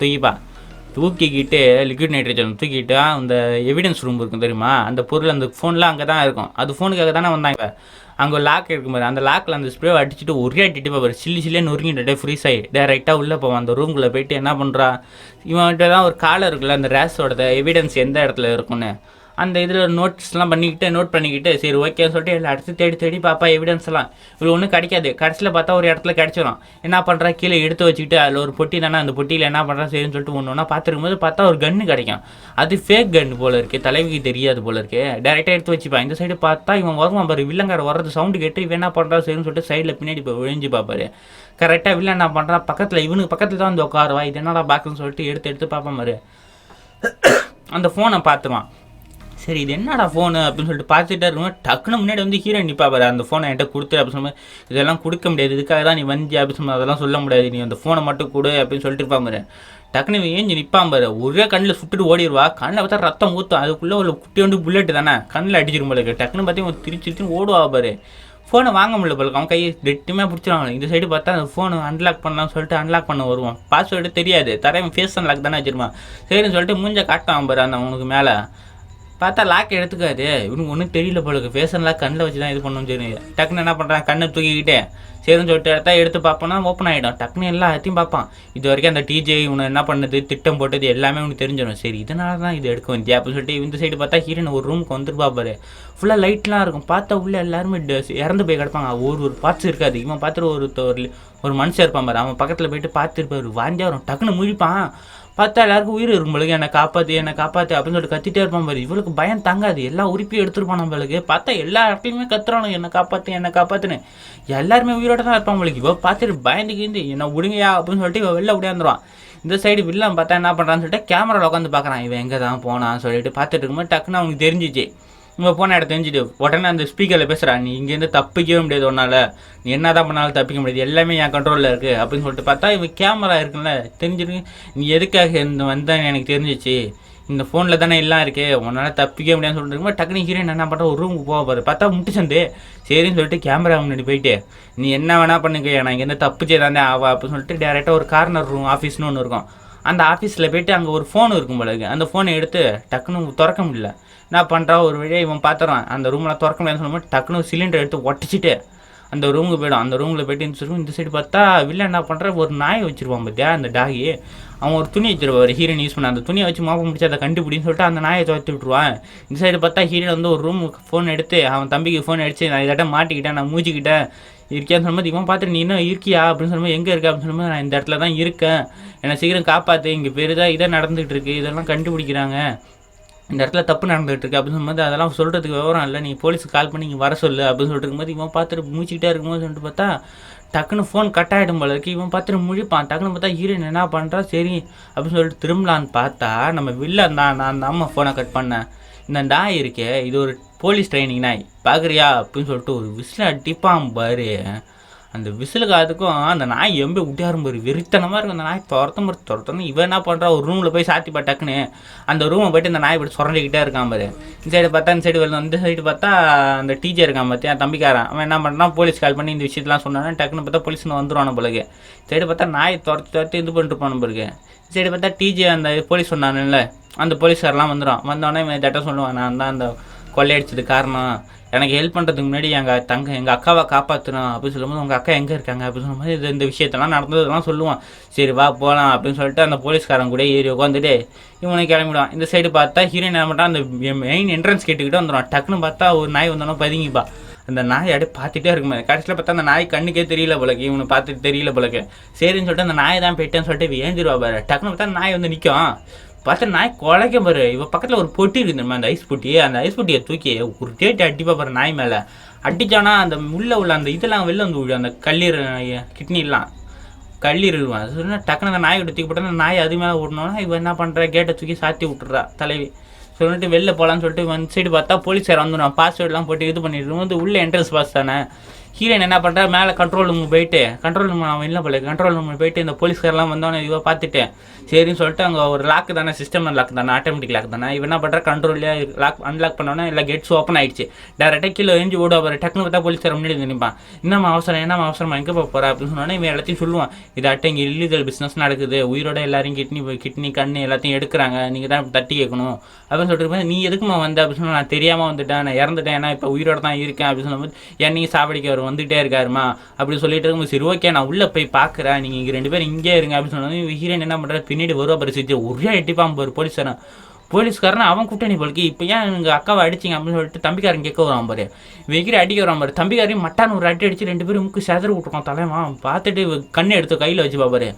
தூக்கிக்கிட்டு லிக்விட் நைட்ரஜன் தூக்கிட்டு அந்த எவிடன்ஸ் ரூம் இருக்கும் தெரியுமா, அந்த பொருள் அந்த ஃபோன்லாம் அங்கே தான் இருக்கும். அது ஃபோனுக்காக தானே வந்தாங்க. அங்கே லாக் இருக்கும் பாரு, அந்த லாக்கில் அந்த ஸ்ப்ரே அடிச்சுட்டு ஒரே அடிட்டு பாரு, சில்லியே நொறுங்கிட்டு ஃப்ரீஸ் ஆகி டேரெக்டாக உள்ளே போவான். அந்த ரூம்குள்ளே போயிட்டு என்ன பண்ணுறா, இவன்கிட்ட தான் ஒரு காலம் இருக்குல்ல, அந்த ரேஸோட எவிடன்ஸ் எந்த இடத்துல இருக்குன்னு அந்த இதில் நோட் பண்ணிக்கிட்டு சரி ஓகேன்னு சொல்லிட்டு எல்லா இடத்துல தேடி பாப்பா எவிடன்ஸ் எல்லாம். இவ்வளோ ஒன்றும் கிடைக்காது. கடைசியில் பார்த்தா ஒரு இடத்துல கிடச்சிடும். என்ன பண்ணுறா, கீழே எடுத்து வச்சுக்கிட்டு அதில் ஒரு பொட்டி தானே, அந்த பொட்டியில் என்ன பண்ணுறா சரின்னு சொல்லிட்டு ஒன்று பார்த்துருக்கும் போது பார்த்தா ஒரு கன்று கிடைக்கும். அது ஃபேக் கன்று போல இருக்குது, தலைவிக்கு தெரியாது போல இருக்கு. டேரெக்டாக எடுத்து வச்சுப்பா. இந்த சைடு பார்த்தா இவன் வருவான் பாரு, வில்லங்கார வர்றது சவுண்டு கேட்டு இவன் என்ன பண்ணுறா சரின்னு சொல்லிட்டு சைடில் பின்னாடி இப்போ விழிஞ்சு பார்ப்பாரு. கரெக்டாக வில்லன் என்ன பண்ணுறான், பக்கத்தில் இவனுக்கு பக்கத்தில் தான் வந்து உட்காருவா. இது என்னடா பாக்குன்னு சொல்லிட்டு எடுத்து பார்ப்பான் பாரு. அந்த ஃபோனை பார்த்துருவான். சரி இது என்னடா ஃபோனு அப்படின்னு சொல்லிட்டு பார்த்துட்டே இருக்கணும். டக்குன்னு முன்னாடி வந்து ஹீரோயின் நிற்பா பாரு, அந்த ஃபோனை என்கிட்ட கொடுத்து அப்படின்னு சொல்லும்போது, இதெல்லாம் கொடுக்க முடியாது, இதுக்காக தான் நீ வந்து அப்படின்னு சொல்லும்போது அதெல்லாம் சொல்ல முடியாது, நீ அந்த ஃபோனை மட்டும் கொடு அப்படின்னு சொல்லிட்டு இருப்பான் பாரு. டக்குன்னு ஏஞ்சி நிற்பான் பாரு. ஒரே கண்ணில் சுட்டுட்டு ஓடிடுவா. கண்ணில் பார்த்தா ரத்தம் ஊற்றும். அதுக்குள்ளே ஒரு குட்டி வந்து புல்லெட்டு தானே கண்ணில் அடிச்சிடும் போல. டக்குன்னு பார்த்து திருச்சிட்டு ஓடுவா பாரு. ஃபோனை வாங்க முடியல போல, அவன் கையை ரெட்டுமே பிடிச்சிருவாங்க. இந்த சைடு பார்த்தா அந்த ஃபோனை அன்லாக் பண்ணலாம்னு சொல்லிட்டு அன்லாக் பண்ண வருவான். பாஸ்வேர்டு தெரியாது, தரவன் ஃபேஸ் அன்லாக் தானே வச்சிருவான். சரின்னு சொல்லிட்டு மூஞ்ச காட்டுவான் பாரு அந்த அவனுக்கு மேலே. பார்த்தா லாக் எடுத்துக்காது. இவனுக்கு ஒன்றும் தெரியல போல இருக்கு. ஃபேஷன் லாக் கண்ணில் வச்சு தான் இது பண்ணணும். சரி டக்குன்னு என்ன பண்ணுறான், கண்ணை தூக்கிக்கிட்டே சரின்னு சொல்லிட்டு எடுத்து பார்ப்போன்னா ஓப்பன் ஆகிடும். டக்குன்னு எல்லாத்தையும் பார்ப்பான். இது வரைக்கும் அந்த டிஜே இவனை என்ன பண்ணுது, திட்டம் போட்டது எல்லாமே உனக்கு தெரிஞ்சிடும். சரி இதனால தான் இது எடுக்க வேண்டிய அப்படின்னு சொல்லிட்டு இந்த சைடு பார்த்தா ஹீரோயின் ஒரு ரூமுக்கு வந்துருப்பா பாரு. ஃபுல்லாக லைட்லாம் இருக்கும். பார்த்தா உள்ளே எல்லாருமே இறந்து போய் கிடப்பாங்க. ஒரு பார்ட்ஸ் இருக்காது. இவன் பார்த்துட்டு ஒரு மனுஷன் இருப்பான் பாரு. அவன் பக்கத்தில் போயிட்டு பார்த்துருப்பாரு. வாந்தியா வரும். டக்குன்னு முழிப்பான். பார்த்தா எல்லாருக்கும் உயிர் இருக்கும்போது என்னை காப்பாற்று அப்படின்னு சொல்லிட்டு கத்திட்டே இருப்பான் பாரு. இவளுக்கு பயம் தாங்காது. எல்லா உரிப்பையும் எடுத்துருப்பான் நம்மளுக்கு. பார்த்தா எல்லா இடத்துலையுமே கத்துறானு என்னை காப்பாற்றுன்னு. எல்லாருமே உயிரோட தான் இருப்பான் நம்மளுக்கு. இவ பார்த்துட்டு பயந்துக்கிந்து என்னை விடுங்கயா அப்படின்னு சொல்லிட்டு இவ வெளில விடையாந்துருவான். இந்த சைடு வில்லன் பார்த்தா என்ன பண்ணுறான்னு சொல்லிட்டு கேமராவில் உட்காந்து பார்க்குறான். இவன் எங்கே தான் போனான்னு சொல்லிட்டு பார்த்துட்டு இருக்கும்போது டக்குன்னு அவனுக்கு தெரிஞ்சிச்சு இவன் போன இடத்த தெரிஞ்சுட்டு உடனே அந்த ஸ்பீக்கரில் பேசுகிறான், நீ இங்கேருந்து தப்பிக்கவே முடியாது, ஒன்றால் நீ என்ன தான் பண்ணாலும் தப்பிக்க முடியாது, எல்லாமே என் கண்ட்ரோலில் இருக்குது அப்படின்னு சொல்லிட்டு பார்த்தா இவன் கேமரா இருக்குல்ல தெரிஞ்சிருக்கு. நீ எதுக்காக இந்த வந்தேன்னு எனக்கு தெரிஞ்சிச்சு, இந்த ஃபோனில் தானே எல்லாம் இருக்குது, உன்னால் தப்பிக்க முடியாதுன்னு சொல்லிட்டு இருக்கும்போது டக்குனு ஹீரோயின் என்ன பண்ணுற ஒரு ரூமுக்கு போக போகிற பார்த்தா முட்டுச்சந்து சரின்னு சொல்லிட்டு கேமரா முன்னாடி போயிட்டு நீ என்ன வேணால் பண்ணுங்க, நான் இங்கேருந்து தப்பிச்சே தானே ஆவா அப்படின்னு சொல்லிட்டு டேரெக்டாக ஒரு கார்னர் ரூம் ஆஃபீஸ்னு ஒன்று இருக்கும். அந்த ஆஃபீஸில் போய்ட்டு அங்கே ஒரு ஃபோன் இருக்கும் போல இருக்குது. அந்த ஃபோனை எடுத்து டக்குன்னு திறக்க முடியல. என்ன பண்ணுறா ஒரு வழியாக இவன் பார்த்துறான், அந்த ரூமில் திறக்க முடியாதுன்னு சொல்லும்போது டக்குன்னு சிலிண்டர் எடுத்து ஒட்டிச்சிட்டு அந்த ரூமுக்கு போய்டும். அந்த ரூமில் போய்ட்டு சொல்லுவோம். இந்த சைடு பார்த்தா வில்ல என்ன பண்ணுற ஒரு நாயை வச்சுருவான் பார்த்தியா, அந்த டாகி அவன் ஒரு துணி வச்சிருவார் ஹீரோயின் யூஸ் பண்ண, அந்த துணியை வச்சு மாப்ப முடிச்சு அதை கண்டுபிடின்னு சொல்லிட்டு அந்த நாயை துரத்தி விட்ருவான். இந்த சைடு பார்த்தா ஹீரோயின் வந்து ஒரு ரூமுக்கு ஃபோன் எடுத்து அவன் தம்பிக்கு ஃபோன் அடிச்சு நான் இதாட்ட மாட்டிக்கிட்டேன், நான் மூச்சிக்கிட்டேன் இருக்கியான்னு சொல்லும்போது இவன் பார்த்துட்டு நீ இன்னும் இருக்கியா அப்படின்னு சொல்லும்போது எங்கே இருக்கா அப்படின்னு சொல்லும்போது நான் இந்த இடத்துல தான் இருக்கேன், என்னை சீக்கிரம் காப்பாற்று, இங்கே பெரிதாக இதை நடந்துகிட்டு இருக்கு, இதெல்லாம் கண்டுபிடிக்கிறாங்க, இந்த இடத்துல தப்பு நடந்துகிட்டு இருக்கு அப்படின்னு சொல்லும்போது அதெல்லாம் சொல்கிறதுக்கு விவரம் இல்லை, நீ போலீஸுக்கு கால் பண்ணி இங்கே வர சொல்லு அப்படின்னு சொல்லிட்டு இருக்கும்போது இவன் பார்த்துட்டு மூச்சிக்கிட்டே இருக்கும்போது சொல்லிட்டு பார்த்தா டக்குன்னு ஃபோன் கட் ஆகிடும் போல இருக்கு. இவன் பார்த்துட்டு முழிப்பான். டக்குன்னு பார்த்தா ஹீரோயின் என்ன பண்ணுறா சரி அப்படின்னு சொல்லிட்டு திரும்பலான்னு பார்த்தா நம்ம வில்லன் தான், நான் தான் ஃபோனை கட் பண்ணேன், இந்த நாய் இருக்கே இது ஒரு போலீஸ் ட்ரைனிங் நாய் பார்க்குறியா அப்படின்னு சொல்லிட்டு ஒரு விசில் அடிப்பான் பாரு. அந்த விசிலுக்கு அதுக்கும் அந்த நாய் எம்பே விட்டியாரும் பாரு, வெறித்தனமாக இருக்கும் அந்த நாய் துரத்தணும். இவன் என்ன பண்ணுறா ஒரு ரூமில் போய் சாத்திப்பா டக்குன்னு அந்த ரூமை போய்ட்டு இந்த நாய் போய்ட்டு சுரண்டிக்கிட்டே இருக்கான் பாரு. இந்த சைடு பார்த்தா இந்த சைடு வருது, இந்த சைடு பார்த்தா அந்த டீச்சர் இருக்கான் பார்த்தியா தம்பிக்காரன், அவன் என்ன பண்ணுறான் போலீஸ் கால் பண்ணி இந்த விஷயத்தெல்லாம் சொன்னானே டக்குன்னு பார்த்தா போலீஸ்னு வந்துடுவான பிறகு. சைடு பார்த்தா நாய் துரத்தி இது பண்ணிட்டுருப்பான பிறகு. சைடு பார்த்தா டீச்சர் அந்த போலீஸ் சொன்னானுல்ல அந்த போலீஸ்காரெலாம் வந்துடும். வந்தோடனே இவன் தட்ட சொல்லுவான், நான் தான் அந்த கொள்ளையடிச்சது காரணம், எனக்கு ஹெல்ப் பண்ணுறதுக்கு முன்னாடி எங்கள் அக்காவை காப்பாற்றணும் அப்படின்னு சொல்லும்போது உங்கள் அக்கா எங்கே இருக்காங்க அப்படின்னு சொல்லும்போது இந்த விஷயத்தெல்லாம் நடந்ததெல்லாம் சொல்லுவான். சரி வா போகலாம் அப்படின்னு சொல்லிட்டு அந்த போலீஸ்காரன் கூட ஏறி உட்காந்துட்டு இவனை கிளம்பிடுவான். இந்த சைடு பார்த்தா ஹீரோயின் என்ன பண்ணுறான், அந்த மெயின் என்ட்ரன்ஸ் கேட்டுக்கிட்டு வந்துடுவான். டக்குன்னு பார்த்தா ஒரு நாய் வந்தோன்னா பதுங்கிப்பா. அந்த நாய் அப்படியே பார்த்துட்டே இருக்குமே, கடைசியில் பார்த்தா அந்த நாய் கண்ணுக்கே தெரியல போலக்கு, இவனை பார்த்துட்டு தெரியல போலக்கு. சரின்னு சொல்லிட்டு அந்த நாயை தான் போயிட்டேன்னு சொல்லிட்டு ஏந்திருவா பாரு. டக்குன்னு பார்த்தா நாய் வந்து நிற்கும். பார்த்தா நாய் குலைக்க பாரு. இவன் பக்கத்தில் ஒரு பொட்டி இருக்குதுமா அந்த ஐஸ் பொட்டி, அந்த ஐஸ் பொட்டியை தூக்கி ஒரு டேட்டு அடிப்பா பாரு நாய் மேலே. அடித்தானா அந்த உள்ளே உள்ள அந்த இதெல்லாம் வெளில வந்து விடும், அந்த கல்லீரல் கிட்னிலாம் கல்லீரல்வான். அது சொன்னால் டக்குனு அந்த நாய் விட்டு தூக்கி போட்டா அந்த நாய் அது மேலே விடணுன்னா இவன் என்ன பண்ணுறா கேட்டை தூக்கி சாத்தி விட்டுறா தலைவி. சொல்லிட்டு வெளில போகலான்னு சொல்லிட்டு வந்து சைடு பார்த்தா போலீஸார் வந்துடும். பாஸ்வேர்டெலாம் போட்டு இது பண்ணிட்டு வந்து உள்ளே என்ட்ரன்ஸ் பாஸ் தானே. ஹீரோயின் என்ன பண்ணுறா மேலே கண்ட்ரோல் ரூம் போயிட்டு கண்ட்ரோல் ரூம் அவன் இல்லை போல கண்ட்ரோல் ரூம் போயிட்டு இந்த போலீஸ்காரெலாம் வந்தோன்னே இவன் பார்த்துட்டு சரின்னு சொல்லிட்டு அங்கே ஒரு லாக் தானே, சிஸ்டம் லாக் தானே, ஆட்டோமேட்டிக் லாக் தானே. இவன் என்ன பண்ணுறா கண்ட்ரோல்லே லாக் அன்லாக் பண்ணோன்னே எல்லா கேட்ஸும் ஓப்பன் ஆகிடுச்சு. டேரெக்டாக கீழே எரிஞ்சு ஓடுவா பாரு. டக்குனு பார்த்தா போலீஸ்கார முன்னாடி நினைப்பான், என்னம்மா அவசரம் எங்கே போகிற அப்படின்னு சொன்னோன்னே இவன் எல்லாத்தையும் சொல்லுவான், இதாட்ட இங்கே இல்லீகல் பிஸ்னஸ் நடக்குது, உயிரோட எல்லாரையும் கிட்னி கண்ணு எல்லாத்தையும் எடுக்கிறாங்க, நீங்கள் தான் தட்டி கேட்கணும் அப்படின்னு சொல்லிட்டு நீ எதுக்குமா வந்த அப்படின்னு சொன்னால் நான் தெரியாமல் வந்துட்டேன், நான் இறந்துட்டேன், ஏன்னா இப்போ உயிரோட தான் இருக்கேன் அப்படின்னு சொல்லும்போது என்னையும் சாவடிக்க அவர் வந்துகிட்டே இருக்காருமா அப்படி சொல்லிட்டு இருக்கும்போது சரி ஓகே நான் உள்ளே போய் பார்க்குறேன், நீங்கள் இங்கே 2 பேரும் இங்கே இருங்க அப்படின்னு சொன்னது ஹீரோயின் என்ன பண்ணுற பின்னாடி வருவா பரிசிச்சு ஒரே எட்டிப்பான் பாரு போலீஸ்காரன் அவன் கூட்டணி போலுக்கு இப்போ ஏன் எங்கள் அக்காவை அடிச்சிங்க அப்படின்னு சொல்லிட்டு தம்பிக்காரன் கேட்க வரான் பாரு. வெகிரி அடிக்க வரான் பாரு. தம்பிக்காரையும் மட்டான்னு ஒரு அடி அடிச்சு 2 பேரும் முக்கு செதற விட்டுருக்கான் தலைவன். பார்த்துட்டு கண்ணை எடுத்து கையில் வச்சு பாப்பாரு.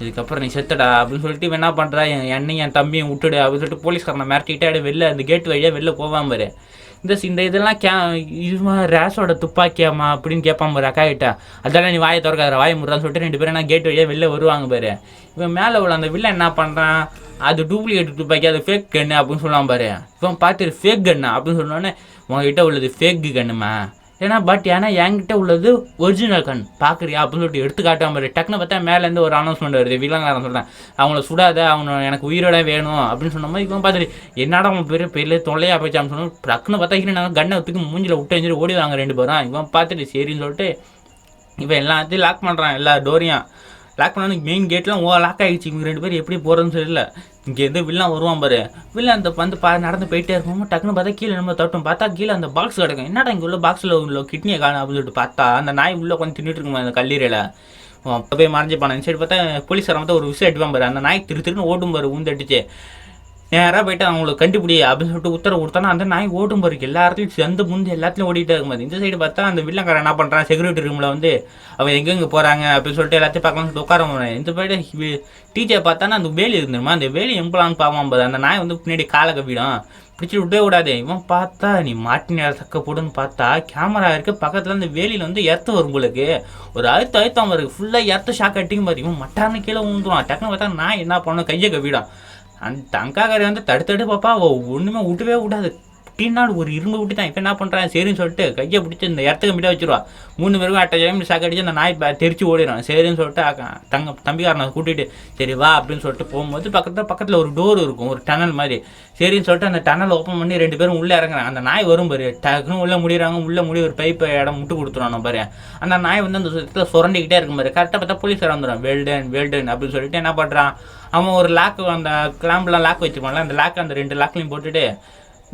இதுக்கப்புறம் நீ செத்துடா அப்படின்னு சொல்லிட்டு என்ன பண்ணுறா என்னையும் என் தம்பியும் விட்டுடு அப்படின்னு சொல்லிட்டு போலீஸ்காரனை மிரட்டிக்கிட்டே வெளில அந்த கேட் வழியாக வெளில போவான் பாரு. இந்த இதெல்லாம் இதுமா ரேஸோட துப்பாக்கியாமா அப்படின்னு கேட்பான் பாரு அக்கா கிட்ட. அதெல்லாம் நீ வாயை திறக்காத வாயை முறான்னு சொல்லிட்டு 2 பேரும் என்ன கேட் வழியாக வெளில வருவாங்க பாரு. இவன் மேலே உள்ள அந்த வில்ல என்ன பண்ணுறான், அது டூப்ளிகேட் துப்பாக்கி, அது ஃபேக் கன்று அப்படின்னு சொல்லுவான் பாரு. இவன் பார்த்துட்டு ஃபேக் கண்ணா அப்படின்னு சொன்னோடனே உங்ககிட்ட உள்ளது ஃபேக் கண்ணுமா ஏன்னா என்கிட்ட உள்ளது ஒரிஜினல் கன் பார்க்குறியா அப்படின்னு சொல்லிட்டு எடுத்து காட்டாம பாரு. டக்குன்னு பார்த்தா மேலேருந்து ஒரு அனௌன்ஸ்மெண்ட் வருது, வில்லங்காரன் சொல்கிறேன் அவங்கள சுடாத, அவங்க எனக்கு உயிரோட வேணும் அப்படின்னு சொன்ன மாதிரி இவன் பார்த்துட்டு என்னடா அவன் பெரிய தொல்லையாக போயிச்சான்னு சொன்னோம். டக்குன்னு பார்த்தா நாங்கள் கண்ணை தூக்கி மூஞ்சில் விட்டு எஞ்சிட்டு ஓடிவாங்க 2 பேரும். இவன் பார்த்துட்டு சரின்னு சொல்லிட்டு இவன் எல்லாத்தையும் லாக் பண்ணுறான், எல்லா டோரையும் லாக் பண்ண மெயின் கேட்லாம் லாக் ஆகிடுச்சு. இவங்க 2 பேர் எப்படி போகிறதுன்னு தெரியல. இங்கேருந்து வில்லன் வருவான் பாரு. வில்லன் அந்த வந்து நடந்து போயிட்டே இருக்கும். டக்குன்னு பார்த்தா கீழே நம்ம தட்டும் பார்த்தா கீழே அந்த பாக்ஸ் கிடக்கும். என்னடா இங்கே உள்ள பாக்ஸில் உள்ள கிட்னியை காணும் அப்படின்னு சொல்லிட்டு பார்த்தா அந்த நாய் உள்ளே கொஞ்சம் தின்னுட்டு இருக்குமா அந்த கல்லீரையில். அப்போ போய் மறைஞ்சு போனேன். சரி பார்த்தா போலீஸாரை வந்து ஒரு விஷயம் அடிப்பான் பாரு. அந்த நாய் திருன்னு ஓடும் பாரு ஊந்தடிச்சு. நேராக போய்ட்டு அவங்களுக்கு கண்டுபிடி அப்படின்னு சொல்லிட்டு உத்தரவு கொடுத்தானா அந்த நாய் ஓடும் பாரு. எல்லா இடத்துலையும் சேர்ந்து முந்து எல்லாத்துலையும் ஓடிட்டே இருக்கும்போது இந்த சைடு பார்த்தா அந்த வில்லங்காரன் என்ன பண்ணுறான், செக்யூரிட்டி ரூமில் வந்து அவன் எங்கெங்கே போகிறாங்க அப்படின்னு சொல்லிட்டு எல்லாத்தையும் பார்க்கலாம் சொல்லிட்டு உட்கார போனேன். இந்த போய்ட்டு டீச்சர் பார்த்தானா அந்த வேலி இருந்துருமா, அந்த வேலி எம்பலான்னு பார்ப்பான் பாரு. அந்த நாய் வந்து பின்னாடி காலை கப்பிடும். பிடிச்சி விடவே விடாது. இவன் பார்த்தா நீ மாட்டின சக்க போடுன்னு பார்த்தா கேமரா இருக்குது பக்கத்தில் அந்த வேலியில் வந்து எர்த்து வரும் உங்களுக்கு. ஒரு அழுத்தம் அவருக்கு ஃபுல்லாக எர்த்து ஷாக் அட்டிக்கும் பாரு. இவன் மட்டான கீழே விழுந்துருவான். டக்குன்னு பார்த்தா நான் என்ன பண்ணணும், கையை கவிடான். அந்த அங்காக்காரி வந்து தடுத்து பாப்பா ஒன்றுமே விடவே விடாது. டீனாடு ஒரு இரும்பு விட்டு தான் இப்போ என்ன பண்ணுறான் சரின்னு சொல்லிட்டு கையை பிடிச்சி இந்த இடத்துக்கு கம்மிட்டாக வச்சுருவா. 3 பேருக்கும் அட்டை டைம் ஷாக் அடிச்சு அந்த நாய் தெரிச்சு ஓடிடும். சரின்னு சொல்லிட்டு தம்பிக்காரனை கூட்டிகிட்டு சரி வா அப்படின்னு சொல்லிட்டு போகும்போது பக்கத்தில் ஒரு டோர் இருக்கும், ஒரு டனல் மாதிரி. சரின்னு சொல்லிட்டு அந்த டனல் ஓப்பன் பண்ணி 2 பேரும் உள்ளே இறங்குறாங்க. அந்த நாய் வரும் பாரு, டக்குன்னு உள்ளே முடிகிறாங்க. உள்ளே முடி ஒரு பைப்பை இடம் முட்டு கொடுத்துருவானோ பாரு. அந்த நாய் வந்து அந்த சுத்தத்தில் சுரண்டிக்கிட்டே இருக்கும் பாரு. கரெக்டாக பார்த்தா போலீஸ் வந்துடும். வெல்டன் அப்படின்னு சொல்லிட்டு என்ன பண்ணுறான், அவன் ஒரு லாக்கு அந்த கிளாம்பெலாம் லாக் வச்சுருப்பான்ல, அந்த லாக்கு அந்த 2 லாக்லையும் போட்டுட்டு